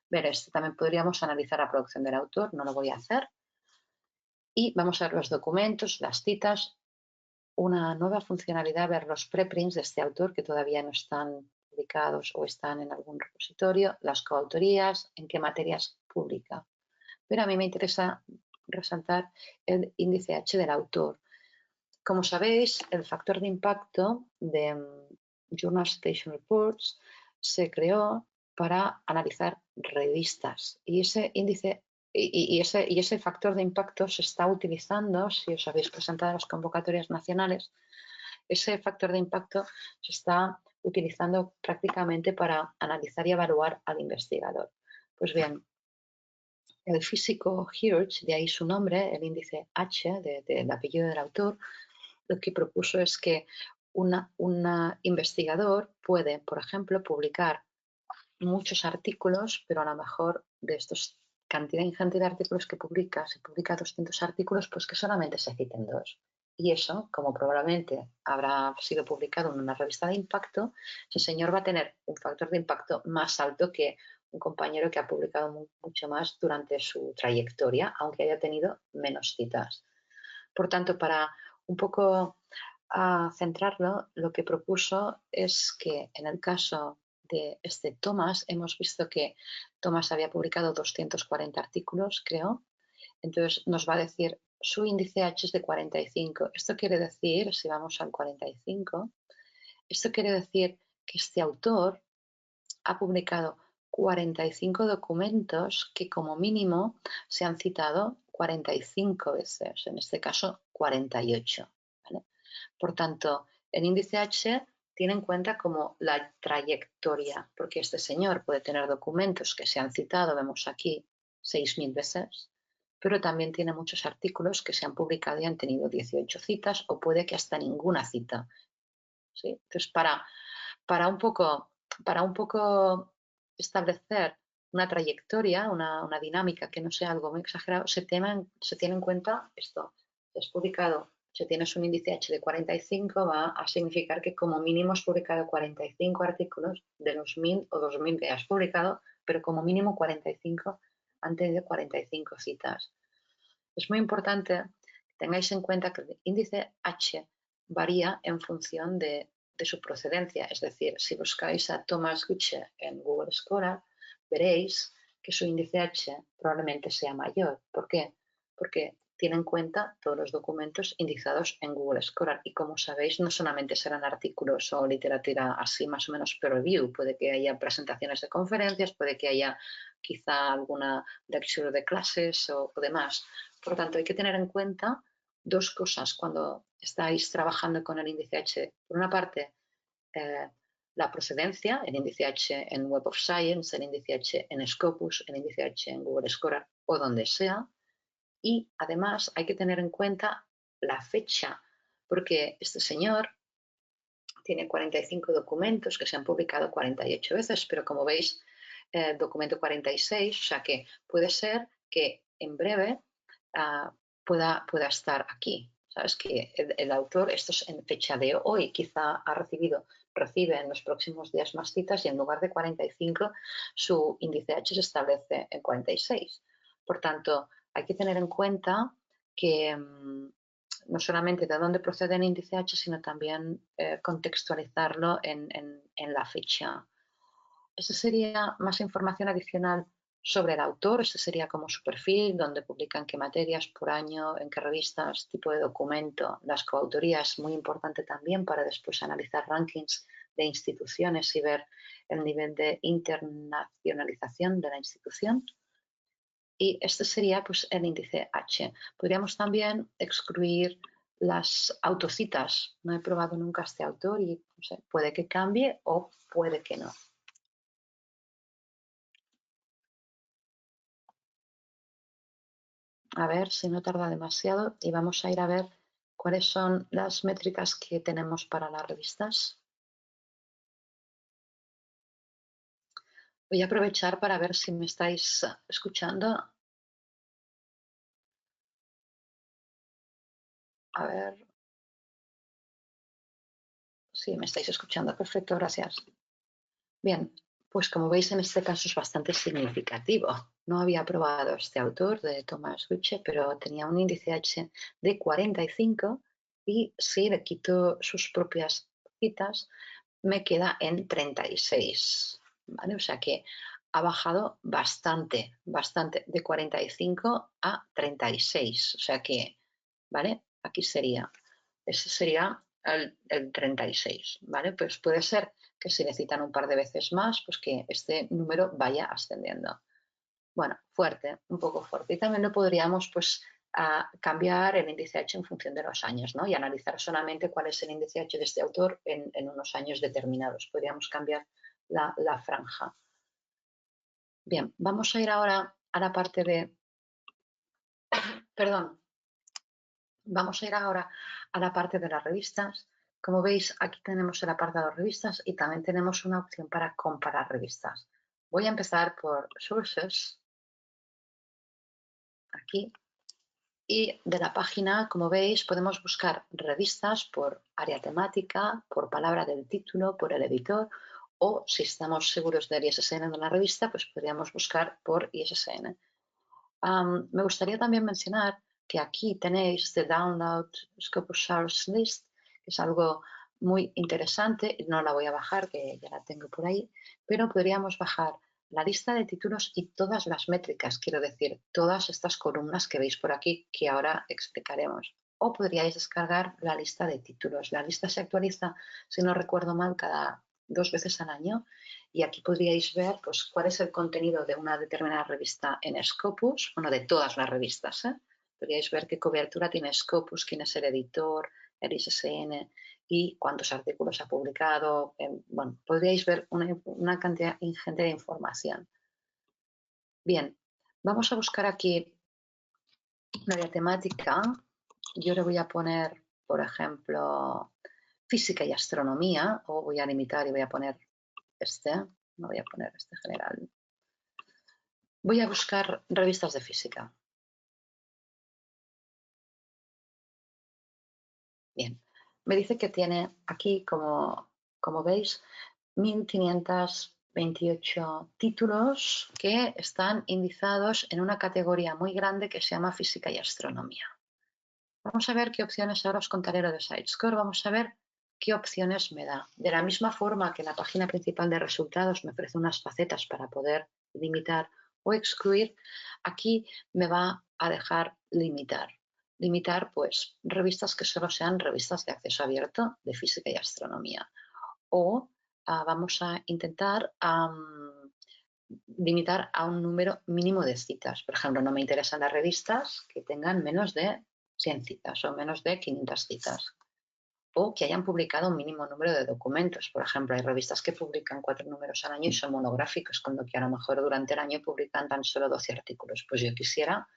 ver esto. También podríamos analizar la producción del autor, no lo voy a hacer. Y vamos a ver los documentos, las citas, una nueva funcionalidad, ver los preprints de este autor que todavía no están publicados o están en algún repositorio, las coautorías, en qué materias publica. Pero a mí me interesa resaltar el índice H del autor. Como sabéis, el factor de impacto de Journal Citation Reports se creó para analizar revistas y ese índice y ese factor de impacto se está utilizando, si os habéis presentado en las convocatorias nacionales, ese factor de impacto se está utilizando prácticamente para analizar y evaluar al investigador. Pues bien, el físico Hirsch, de ahí su nombre, el índice H del apellido del autor, lo que propuso es que un investigador puede, por ejemplo, publicar muchos artículos, pero a lo mejor de estos cantidad ingente de artículos que publica, si publica 200 artículos, pues que solamente se citen 2. Y eso, como probablemente habrá sido publicado en una revista de impacto, ese señor va a tener un factor de impacto más alto que un compañero que ha publicado mucho más durante su trayectoria, aunque haya tenido menos citas. Por tanto, para un poco centrarlo, lo que propuso es que en el caso de este Thomas, hemos visto que Thomas había publicado 240 artículos, creo. Entonces nos va a decir su índice H es de 45. Esto quiere decir, si vamos al 45, esto quiere decir que este autor ha publicado 45 documentos que como mínimo se han citado 45 veces, en este caso 48. ¿Vale? Por tanto, el índice H tiene en cuenta como la trayectoria, porque este señor puede tener documentos que se han citado, vemos aquí, 6.000 veces, pero también tiene muchos artículos que se han publicado y han tenido 18 citas o puede que hasta ninguna cita. ¿Sí? Entonces, para un poco establecer una trayectoria, una dinámica que no sea algo muy exagerado, se tiene en cuenta esto. Si has publicado, si tienes un índice H de 45, va a significar que como mínimo has publicado 45 artículos de los 1.000 o 2.000 que has publicado, pero como mínimo 45 han tenido 45 citas. Es muy importante que tengáis en cuenta que el índice H varía en función de su procedencia. Es decir, si buscáis a Thomas Gütsche en Google Scholar, veréis que su índice H probablemente sea mayor. ¿Por qué? Porque tiene en cuenta todos los documentos indicados en Google Scholar. Y como sabéis, no solamente serán artículos o literatura así más o menos per review. Puede que haya presentaciones de conferencias, puede que haya quizá alguna lectura de clases o demás. Por lo tanto, hay que tener en cuenta dos cosas cuando estáis trabajando con el índice H. Por una parte, la procedencia, el índice H en Web of Science, el índice H en Scopus, el índice H en Google Scholar o donde sea. Y además hay que tener en cuenta la fecha, porque este señor tiene 45 documentos que se han publicado 48 veces, pero como veis, documento 46, o sea que puede ser que en breve pueda estar aquí. Sabes que el autor, esto es en fecha de hoy, quizá recibe en los próximos días más citas y en lugar de 45 su índice H se establece en 46. Por tanto, hay que tener en cuenta que no solamente de dónde procede el índice H, sino también contextualizarlo en la fecha. Esta sería más información adicional sobre el autor. Este sería como su perfil, donde publican qué materias por año, en qué revistas, tipo de documento. Las coautorías, muy importante también para después analizar rankings de instituciones y ver el nivel de internacionalización de la institución. Y este sería pues, el índice H. Podríamos también excluir las autocitas. No he probado nunca este autor y no sé, puede que cambie o puede que no. A ver si no tarda demasiado y vamos a ir a ver cuáles son las métricas que tenemos para las revistas. Voy a aprovechar para ver si me estáis escuchando. A ver. Sí, me estáis escuchando. Perfecto, gracias. Bien, pues como veis en este caso es bastante significativo. No había probado este autor de Thomas Gütsche, pero tenía un índice H de 45 y si le quito sus propias citas me queda en 36. ¿Vale? O sea que ha bajado bastante, de 45 a 36. O sea que, ¿vale? Aquí sería, ese sería el 36, ¿vale? Pues puede ser que si necesitan un par de veces más, pues que este número vaya ascendiendo. Bueno, fuerte, un poco fuerte. Y también lo podríamos, pues, cambiar el índice H en función de los años, ¿no? Y analizar solamente cuál es el índice H de este autor en unos años determinados. Podríamos cambiar la franja. Bien, vamos a ir ahora a la parte de... Perdón. Vamos a ir ahora a la parte de las revistas. Como veis, aquí tenemos el apartado revistas y también tenemos una opción para comparar revistas. Voy a empezar por Sources, aquí, y de la página, como veis, podemos buscar revistas por área temática, por palabra del título, por el editor, o si estamos seguros del ISSN de la revista, pues podríamos buscar por ISSN. Me gustaría también mencionar que aquí tenéis The Download Scopus Source List, que es algo muy interesante. No la voy a bajar, que ya la tengo por ahí, pero podríamos bajar la lista de títulos y todas las métricas, quiero decir, todas estas columnas que veis por aquí que ahora explicaremos. O podríais descargar la lista de títulos. La lista se actualiza, si no recuerdo mal, cada 2 veces al año y aquí podríais ver pues, cuál es el contenido de una determinada revista en Scopus, bueno, de todas las revistas. Podríais ver qué cobertura tiene Scopus, quién es el editor, el ISSN y cuántos artículos ha publicado. Bueno, podríais ver una cantidad ingente de información. Bien, vamos a buscar aquí una área temática. Yo le voy a poner, por ejemplo, física y astronomía, o voy a limitar y voy a poner no voy a poner este general. Voy a buscar revistas de física. Bien, me dice que tiene aquí, como veis, 1528 títulos que están indizados en una categoría muy grande que se llama física y astronomía. Vamos a ver qué opciones, ahora os contaré lo de SiteScore, vamos a ver qué opciones me da. De la misma forma que la página principal de resultados me ofrece unas facetas para poder limitar o excluir, aquí me va a dejar limitar. Limitar, pues, revistas que solo sean revistas de acceso abierto de física y astronomía. O vamos a intentar limitar a un número mínimo de citas. Por ejemplo, no me interesan las revistas que tengan menos de 100 citas o menos de 500 citas. O que hayan publicado un mínimo número de documentos. Por ejemplo, hay revistas que publican 4 números al año y son monográficos, con lo que a lo mejor durante el año publican tan solo 12 artículos. Pues yo quisiera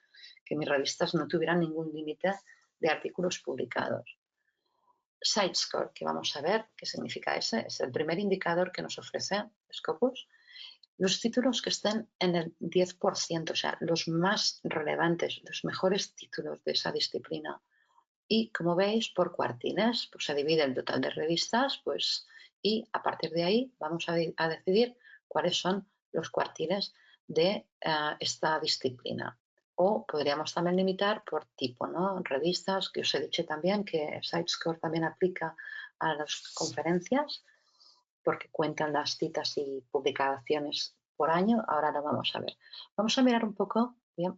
que mis revistas no tuvieran ningún límite de artículos publicados. SiteScore, que vamos a ver qué significa ese, es el primer indicador que nos ofrece Scopus. Los títulos que estén en el 10%, o sea, los más relevantes, los mejores títulos de esa disciplina. Y como veis, por cuartines, pues se divide el total de revistas, pues, y a partir de ahí vamos a decidir cuáles son los cuartines de esta disciplina. O podríamos también limitar por tipo, ¿no? Revistas, que os he dicho también que SiteScore también aplica a las conferencias, porque cuentan las citas y publicaciones por año. Ahora lo vamos a ver. Vamos a mirar un poco, voy a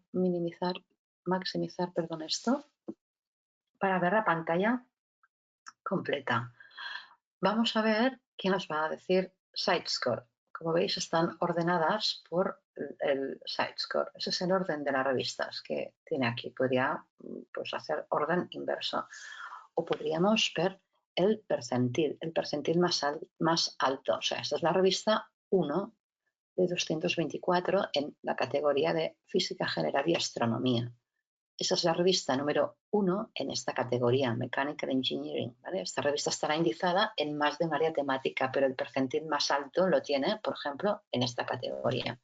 maximizar, perdón, esto, para ver la pantalla completa. Vamos a ver qué nos va a decir SiteScore. Como veis, están ordenadas por el SiteScore. Ese es el orden de las revistas que tiene aquí. Podría pues, hacer orden inverso. O podríamos ver el percentil más alto. O sea, esta es la revista 1 de 224 en la categoría de Física General y Astronomía. Esa es la revista número 1 en esta categoría, Mechanical Engineering. ¿Vale? Esta revista estará indizada en más de un área temática, pero el percentil más alto lo tiene, por ejemplo, en esta categoría.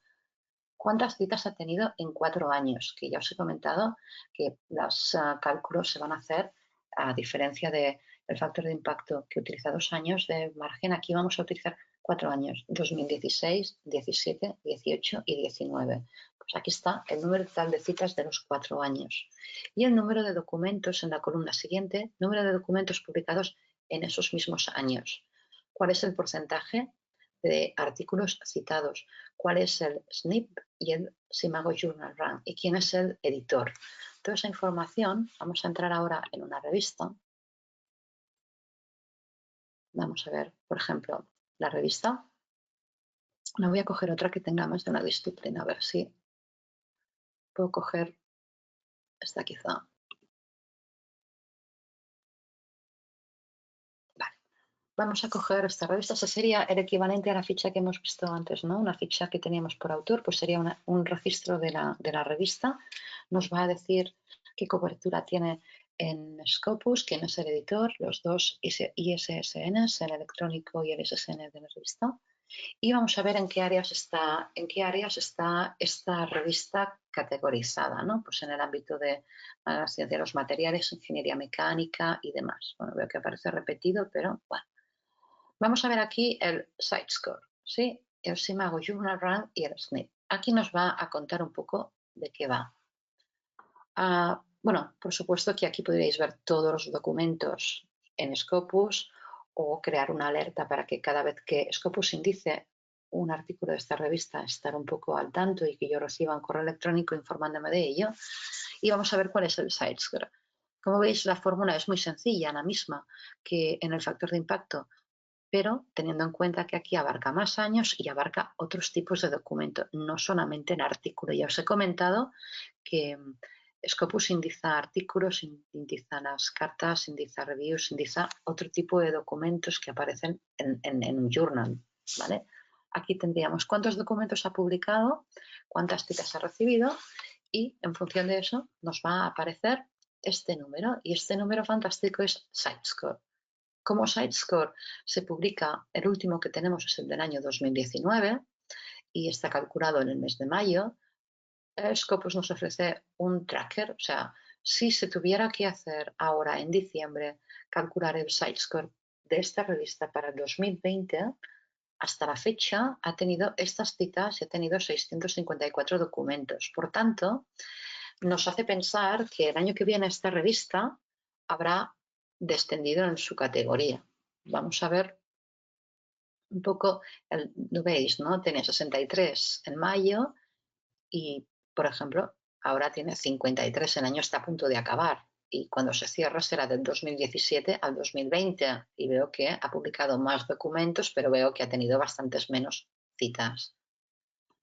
¿Cuántas citas ha tenido en 4 años? Que ya os he comentado que los cálculos se van a hacer a diferencia del factor de impacto que utiliza 2 años de margen. Aquí vamos a utilizar 4 años, 2016, 17, 18 y 19. Pues aquí está el número total de citas de los 4 años. Y el número de documentos en la columna siguiente, número de documentos publicados en esos mismos años. ¿Cuál es el porcentaje de artículos citados? ¿Cuál es el SNP y el Simago Journal Rank? ¿Y quién es el editor? Toda esa información, vamos a entrar ahora en una revista. Vamos a ver, por ejemplo, la revista. Me voy a coger otra que tenga más de una disciplina, a ver si puedo coger esta quizá. Vale. Vamos a coger esta revista. Esa sería el equivalente a la ficha que hemos visto antes, ¿no? Una ficha que teníamos por autor, pues sería un registro de la revista. Nos va a decir qué cobertura tiene en Scopus, quién es el editor, los dos ISSNs, el electrónico y el ISSN de la revista. Y vamos a ver en qué áreas está esta revista categorizada, ¿no? Pues en el ámbito de la ciencia de los materiales, ingeniería mecánica y demás. Bueno, veo que aparece repetido, pero bueno. Vamos a ver aquí el SiteScore, ¿sí? El Simago Journal Rank y el SNP. Aquí nos va a contar un poco de qué va. Bueno, por supuesto que aquí podréis ver todos los documentos en Scopus o crear una alerta para que cada vez que Scopus indice un artículo de esta revista, estar un poco al tanto y que yo reciba un correo electrónico informándome de ello. Y vamos a ver cuál es el site-score. Como veis, la fórmula es muy sencilla, la misma que en el factor de impacto, pero teniendo en cuenta que aquí abarca más años y abarca otros tipos de documento, no solamente el artículo. Ya os he comentado que Scopus indiza artículos, indiza las cartas, indiza reviews, indiza otro tipo de documentos que aparecen en un journal, ¿vale? Aquí tendríamos cuántos documentos ha publicado, cuántas citas ha recibido y en función de eso nos va a aparecer este número, y este número fantástico es site-score. Como site-score se publica, el último que tenemos es el del año 2019 y está calculado en el mes de mayo. Scopus nos ofrece un tracker, o sea, si se tuviera que hacer ahora en diciembre, calcular el site-score de esta revista para el 2020, hasta la fecha ha tenido estas citas y ha tenido 654 documentos. Por tanto, nos hace pensar que el año que viene esta revista habrá descendido en su categoría. Vamos a ver un poco, lo veis, ¿no? Tenía 63 en mayo y, por ejemplo, ahora tiene 53, el año está a punto de acabar y cuando se cierra será del 2017 al 2020 y veo que ha publicado más documentos, pero veo que ha tenido bastantes menos citas.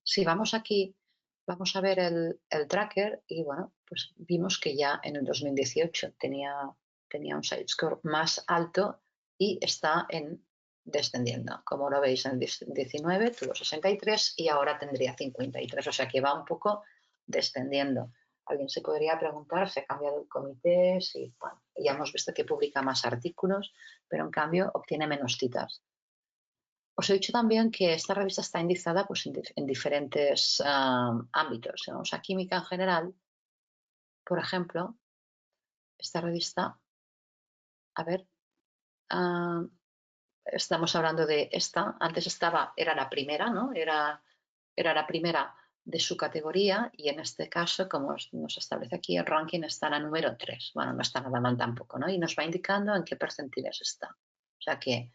Si vamos aquí, vamos a ver el tracker y bueno, pues vimos que ya en el 2018 tenía un site-score más alto y está descendiendo. Como lo veis, en el 19 tuvo 63 y ahora tendría 53, o sea que va un poco descendiendo. Alguien se podría preguntar si ha cambiado el comité, si, bueno, ya hemos visto que publica más artículos, pero en cambio obtiene menos citas. Os he dicho también que esta revista está indizada pues, en diferentes ámbitos. Vamos a química en general, por ejemplo, esta revista, a ver, estamos hablando de esta, antes era la primera, ¿no? Era la primera de su categoría y en este caso, como nos establece aquí, el ranking está en la número 3. Bueno, no está nada mal tampoco, ¿no? Y nos va indicando en qué percentiles está. O sea que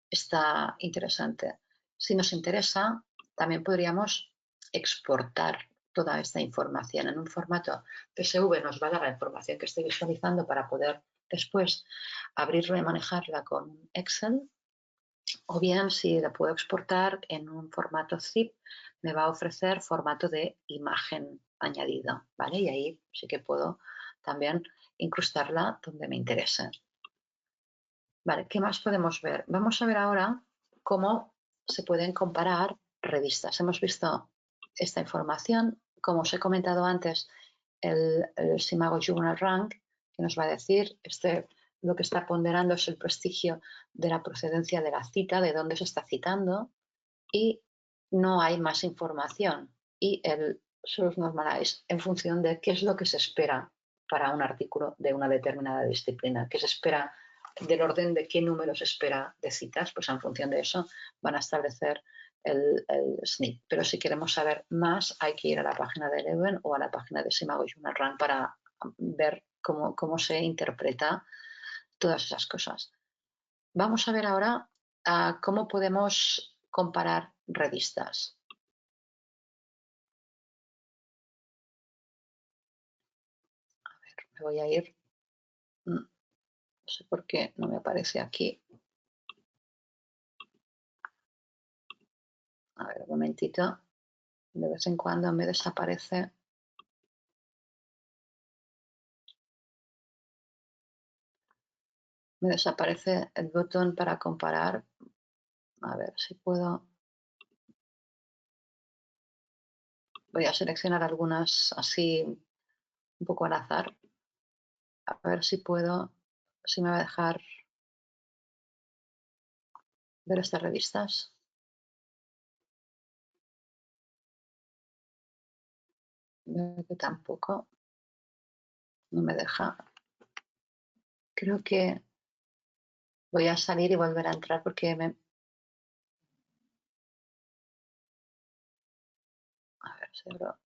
está interesante. Si nos interesa, también podríamos exportar toda esta información en un formato CSV. Nos va a dar la información que estoy visualizando para poder después abrirla y manejarla con Excel. O bien, si la puedo exportar en un formato zip, me va a ofrecer formato de imagen añadido, ¿vale? Y ahí sí que puedo también incrustarla donde me interese. Vale, ¿qué más podemos ver? Vamos a ver ahora cómo se pueden comparar revistas. Hemos visto esta información, como os he comentado antes, el Simago Journal Rank, que nos va a decir, lo que está ponderando es el prestigio de la procedencia de la cita, de dónde se está citando, y no hay más información. Y el Source Normalize en función de qué es lo que se espera para un artículo de una determinada disciplina, qué se espera del orden de qué número se espera de citas, pues en función de eso van a establecer el SNP. Pero si queremos saber más, hay que ir a la página de Eleven o a la página de Simago Journal Rank para ver cómo se interpreta todas esas cosas. Vamos a ver ahora cómo podemos comparar revistas. A ver, me voy a ir. No sé por qué no me aparece aquí. A ver, un momentito. De vez en cuando me desaparece. Me desaparece el botón para comparar. A ver si puedo. Voy a seleccionar algunas así un poco al azar. A ver si puedo, si me va a dejar ver estas revistas. Veo que tampoco no me deja. Creo que voy a salir y volver a entrar porque me... A ver, seguro.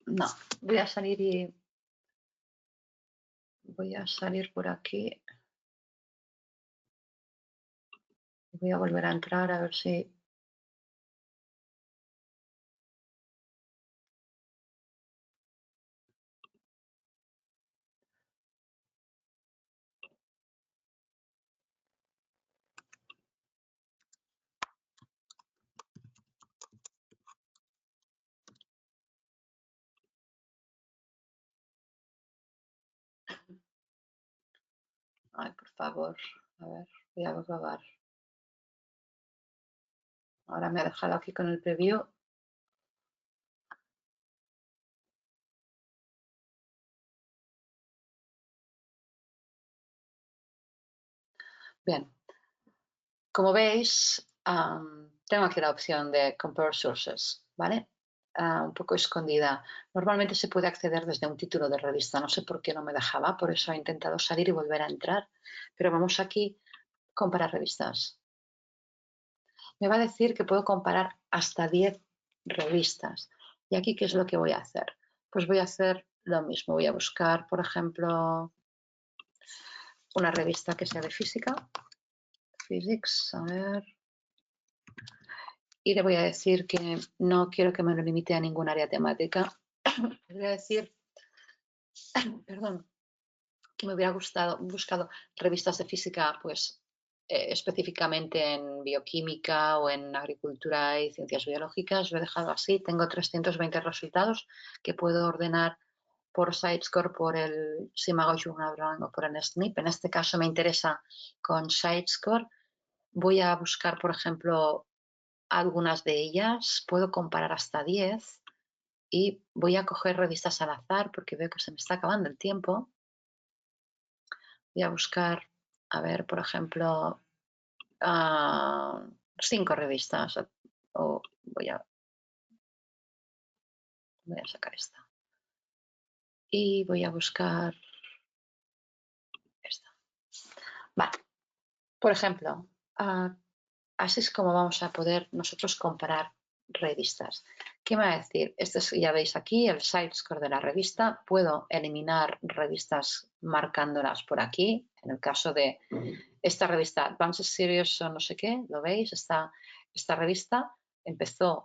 No, voy a salir y Voy a salir por aquí. Voy a volver a entrar a ver si... Ay, por favor. A ver, voy a probar. Ahora me ha dejado aquí con el preview. Bien. Como veis, tengo aquí la opción de Compare Sources, ¿vale? Un poco escondida. Normalmente se puede acceder desde un título de revista. No sé por qué no me dejaba, por eso he intentado salir y volver a entrar. Pero vamos aquí, comparar revistas. Me va a decir que puedo comparar hasta 10 revistas. ¿Y aquí qué es lo que voy a hacer? Pues voy a hacer lo mismo. Voy a buscar, por ejemplo, una revista que sea de física. Physics, a ver. Y le voy a decir que no quiero que me lo limite a ningún área temática. Le voy a decir, perdón, que me hubiera buscado revistas de física, pues específicamente en bioquímica o en agricultura y ciencias biológicas. Lo he dejado así. Tengo 320 resultados que puedo ordenar por SiteScore, por el Simago Journal Rank o por el SNP. En este caso me interesa con SiteScore. Voy a buscar, por ejemplo, algunas de ellas. Puedo comparar hasta 10 y voy a coger revistas al azar porque veo que se me está acabando el tiempo. Voy a buscar, a ver, por ejemplo, 5 revistas. O voy a sacar esta. Y voy a buscar esta. Vale. Por ejemplo, así es como vamos a poder nosotros comparar revistas. ¿Qué me va a decir? Este es, ya veis aquí, el SiteScore de la revista. Puedo eliminar revistas marcándolas por aquí. En el caso de esta revista Advanced Series o no sé qué, ¿lo veis? Esta revista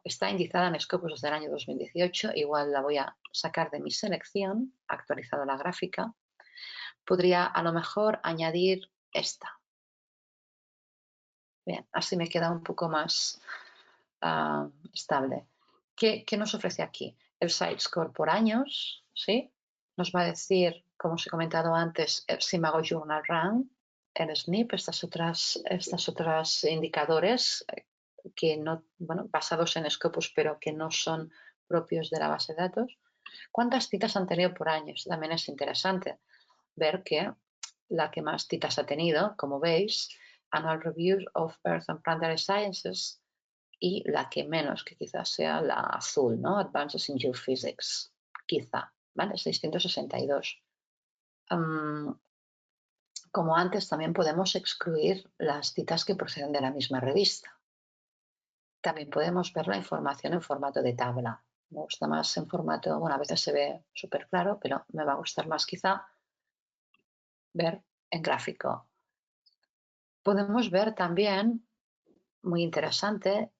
está indizada en Scopus desde el año 2018. Igual la voy a sacar de mi selección, actualizado la gráfica. Podría a lo mejor añadir esta. Bien, así me queda un poco más estable. ¿Qué nos ofrece aquí? El SiteScore por años, ¿sí? Nos va a decir, como os he comentado antes, el Simago Journal Rank, el SNP, estas otras indicadores que no, bueno, basados en Scopus, pero que no son propios de la base de datos. ¿Cuántas citas han tenido por año? Esto también es interesante ver que la que más citas ha tenido, como veis, Annual Reviews of Earth and Planetary Sciences, y la que menos, que quizás sea la azul, ¿no? Advances in Geophysics, quizá, ¿vale? 662. Como antes, también podemos excluir las citas que proceden de la misma revista. También podemos ver la información en formato de tabla. Me gusta más en formato, bueno, a veces se ve súper claro, pero me va a gustar más quizá ver en gráfico. Podemos ver también, muy interesante,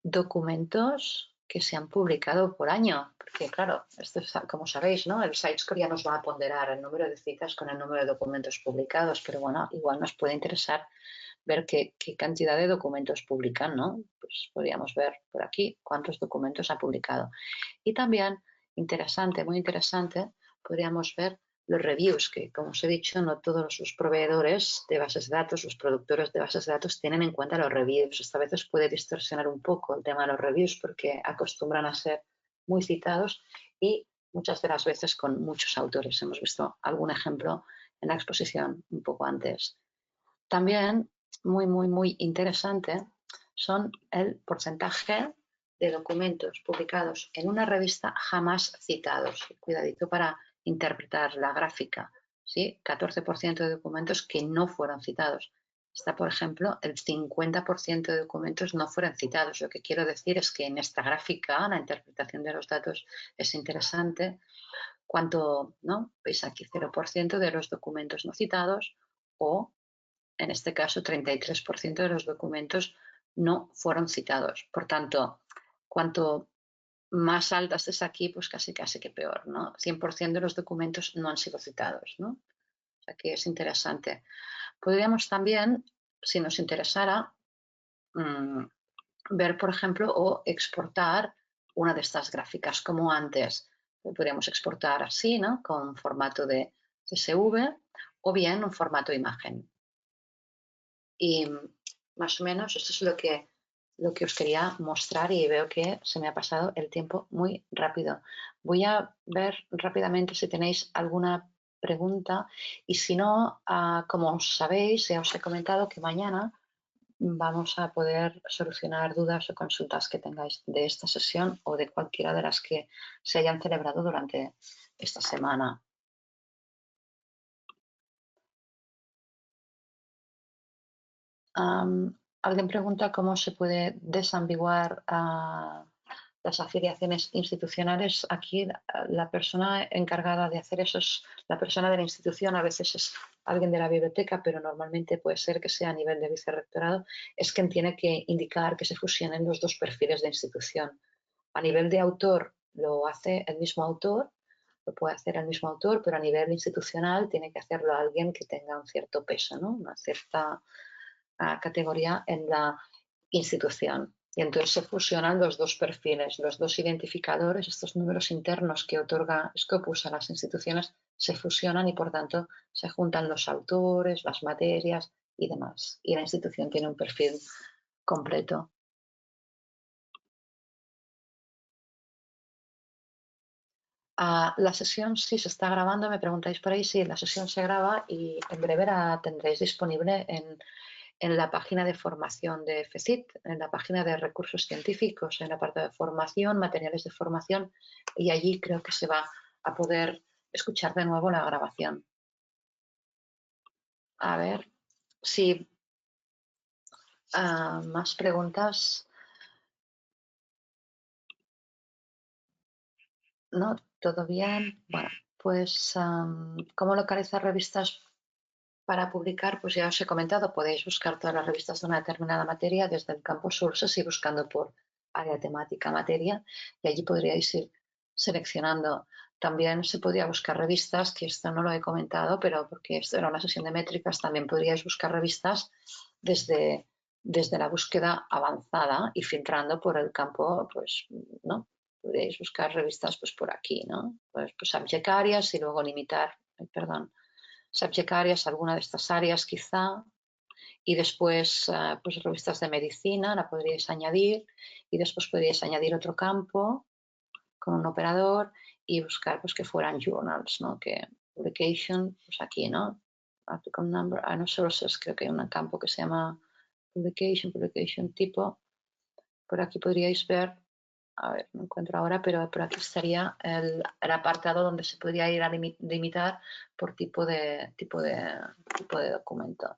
documentos que se han publicado por año, porque claro, esto es, como sabéis, ¿no? El SiteScore ya nos va a ponderar el número de citas con el número de documentos publicados, pero bueno, igual nos puede interesar ver qué cantidad de documentos publican, ¿no? Pues podríamos ver por aquí cuántos documentos ha publicado. Y también, interesante, muy interesante, podríamos ver los reviews, que como os he dicho, no todos los proveedores de bases de datos, los productores de bases de datos tienen en cuenta los reviews. Esta vez os puede distorsionar un poco el tema de los reviews porque acostumbran a ser muy citados y muchas de las veces con muchos autores. Hemos visto algún ejemplo en la exposición un poco antes. También, muy interesante, son el porcentaje de documentos publicados en una revista jamás citados. Cuidadito para interpretar la gráfica, ¿sí? 14% de documentos que no fueron citados. Está, por ejemplo, el 50% de documentos no fueron citados. Lo que quiero decir es que en esta gráfica la interpretación de los datos es interesante cuánto, ¿no? Veis aquí 0% de los documentos no citados o, en este caso, 33% de los documentos no fueron citados. Por tanto, cuanto más alta estés aquí, pues casi que peor, ¿no? 100% de los documentos no han sido citados, ¿no? O sea que es interesante. Podríamos también, si nos interesara, ver, por ejemplo, o exportar una de estas gráficas como antes. Podríamos exportar así, ¿no? Con formato de CSV o bien un formato imagen. Y más o menos esto es lo que os quería mostrar y veo que se me ha pasado el tiempo muy rápido. Voy a ver rápidamente si tenéis alguna pregunta y si no, como sabéis, ya os he comentado que mañana vamos a poder solucionar dudas o consultas que tengáis de esta sesión o de cualquiera de las que se hayan celebrado durante esta semana. Alguien pregunta cómo se puede desambiguar las afiliaciones institucionales. Aquí la persona encargada de hacer eso es la persona de la institución, a veces es alguien de la biblioteca, pero normalmente puede ser que sea a nivel de vicerrectorado, es quien tiene que indicar que se fusionen los dos perfiles de institución. A nivel de autor lo hace el mismo autor, lo puede hacer el mismo autor, pero a nivel institucional tiene que hacerlo alguien que tenga un cierto peso, ¿no? Una cierta categoría en la institución. Y entonces se fusionan los dos perfiles, los dos identificadores, estos números internos que otorga Scopus a las instituciones, se fusionan y por tanto se juntan los autores, las materias y demás. Y la institución tiene un perfil completo. La sesión sí se está grabando, me preguntáis por ahí, sí, la sesión se graba y en breve la tendréis disponible en la página de formación de FECIT, en la página de recursos científicos, en la parte de formación, materiales de formación, y allí creo que se va a poder escuchar de nuevo la grabación. A ver si más preguntas. ¿No? ¿Todo bien? Bueno, pues ¿cómo localizar revistas para publicar? Pues ya os he comentado, podéis buscar todas las revistas de una determinada materia desde el campo Sources y buscando por área temática materia y allí podríais ir seleccionando. También se podría buscar revistas, que esto no lo he comentado, pero porque esto era una sesión de métricas, también podríais buscar revistas desde la búsqueda avanzada y filtrando por el campo, pues, ¿no? Podríais buscar revistas pues por aquí, ¿no? Pues subject areas y luego limitar, perdón, subject areas, alguna de estas áreas quizá, y después pues revistas de medicina la podríais añadir y después podríais añadir otro campo con un operador y buscar pues que fueran journals, ¿no? Que publication, pues aquí, ¿no? Article number, no sources, creo que hay un campo que se llama publication tipo. Por aquí podríais ver, a ver, no encuentro ahora, pero por aquí estaría el apartado donde se podría ir a limitar por tipo de documento.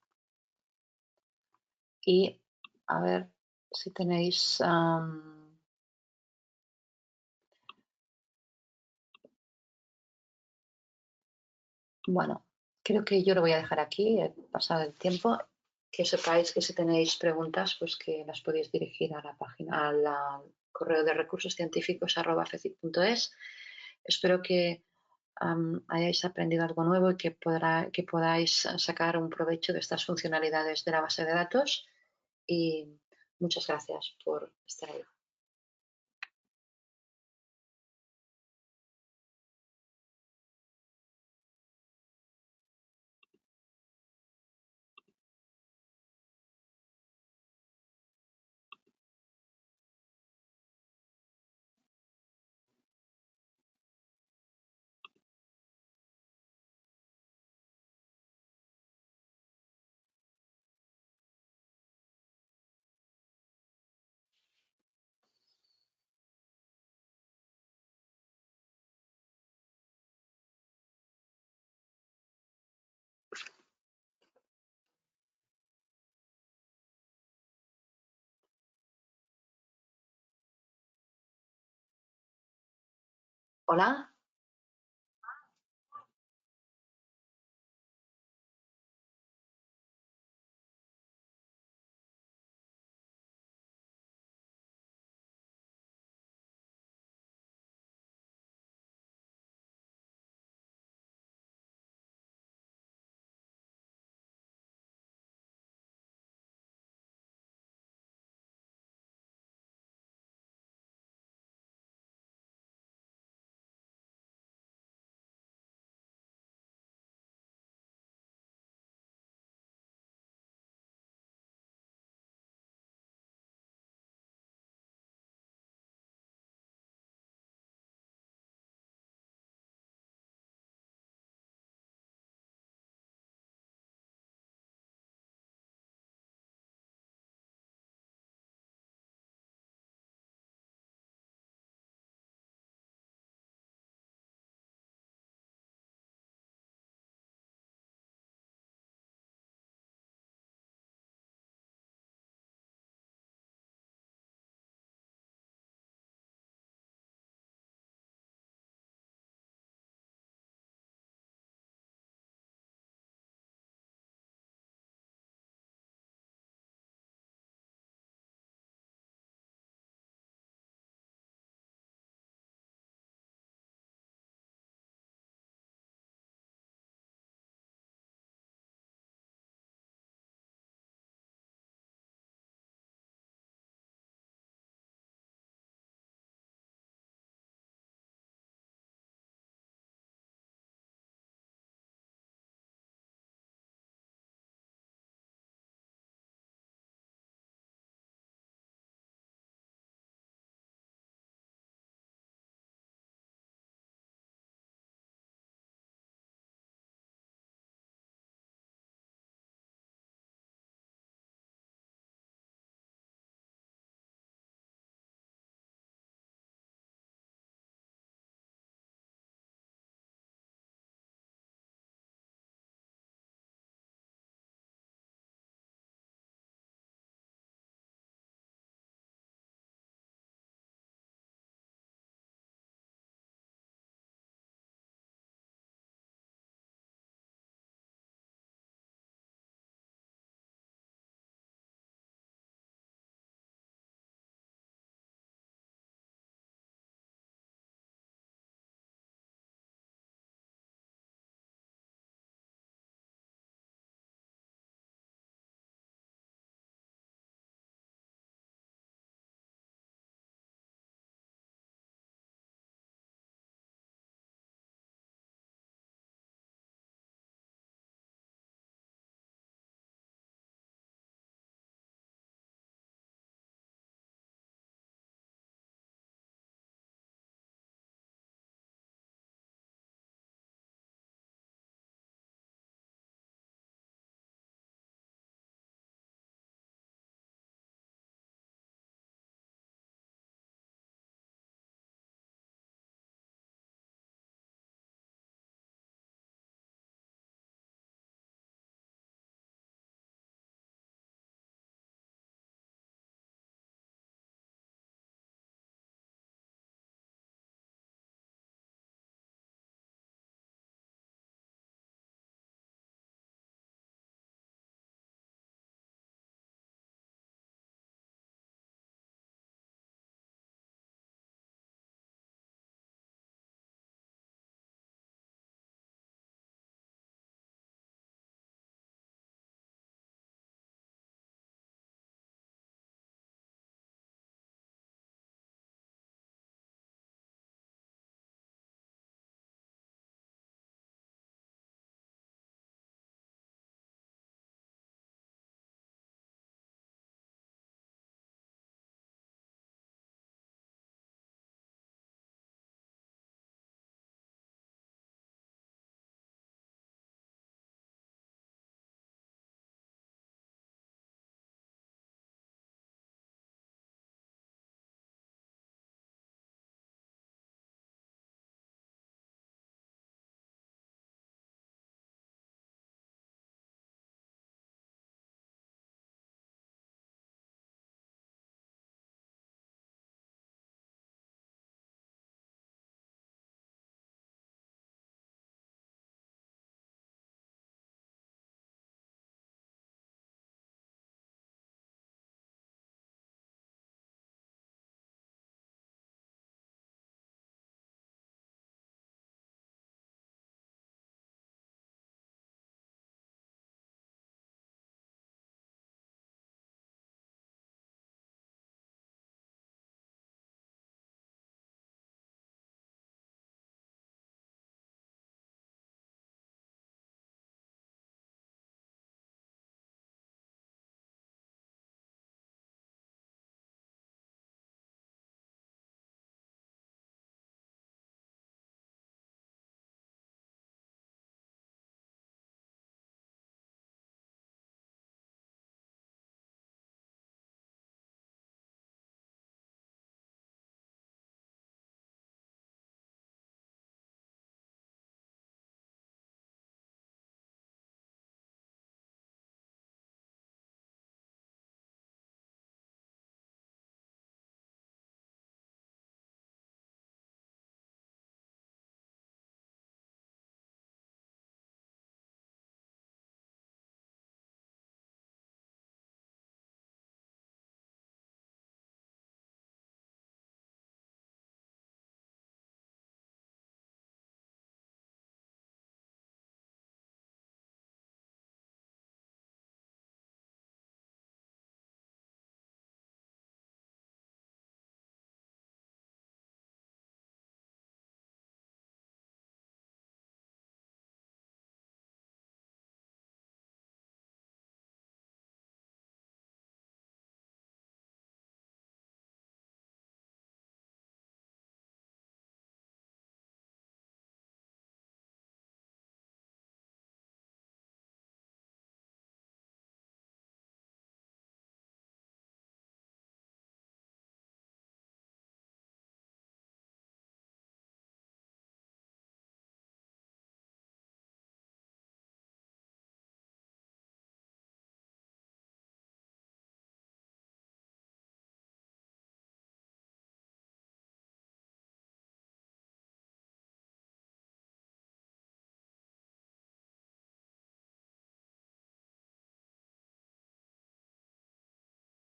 Y a ver si tenéis bueno, creo que yo lo voy a dejar aquí, he pasado el tiempo. Que sepáis que si tenéis preguntas, pues que las podéis dirigir a la página, al correo de recursos-científicos@fecic.es. Espero que hayáis aprendido algo nuevo y que podáis sacar un provecho de estas funcionalidades de la base de datos. Y muchas gracias por estar ahí. Hola.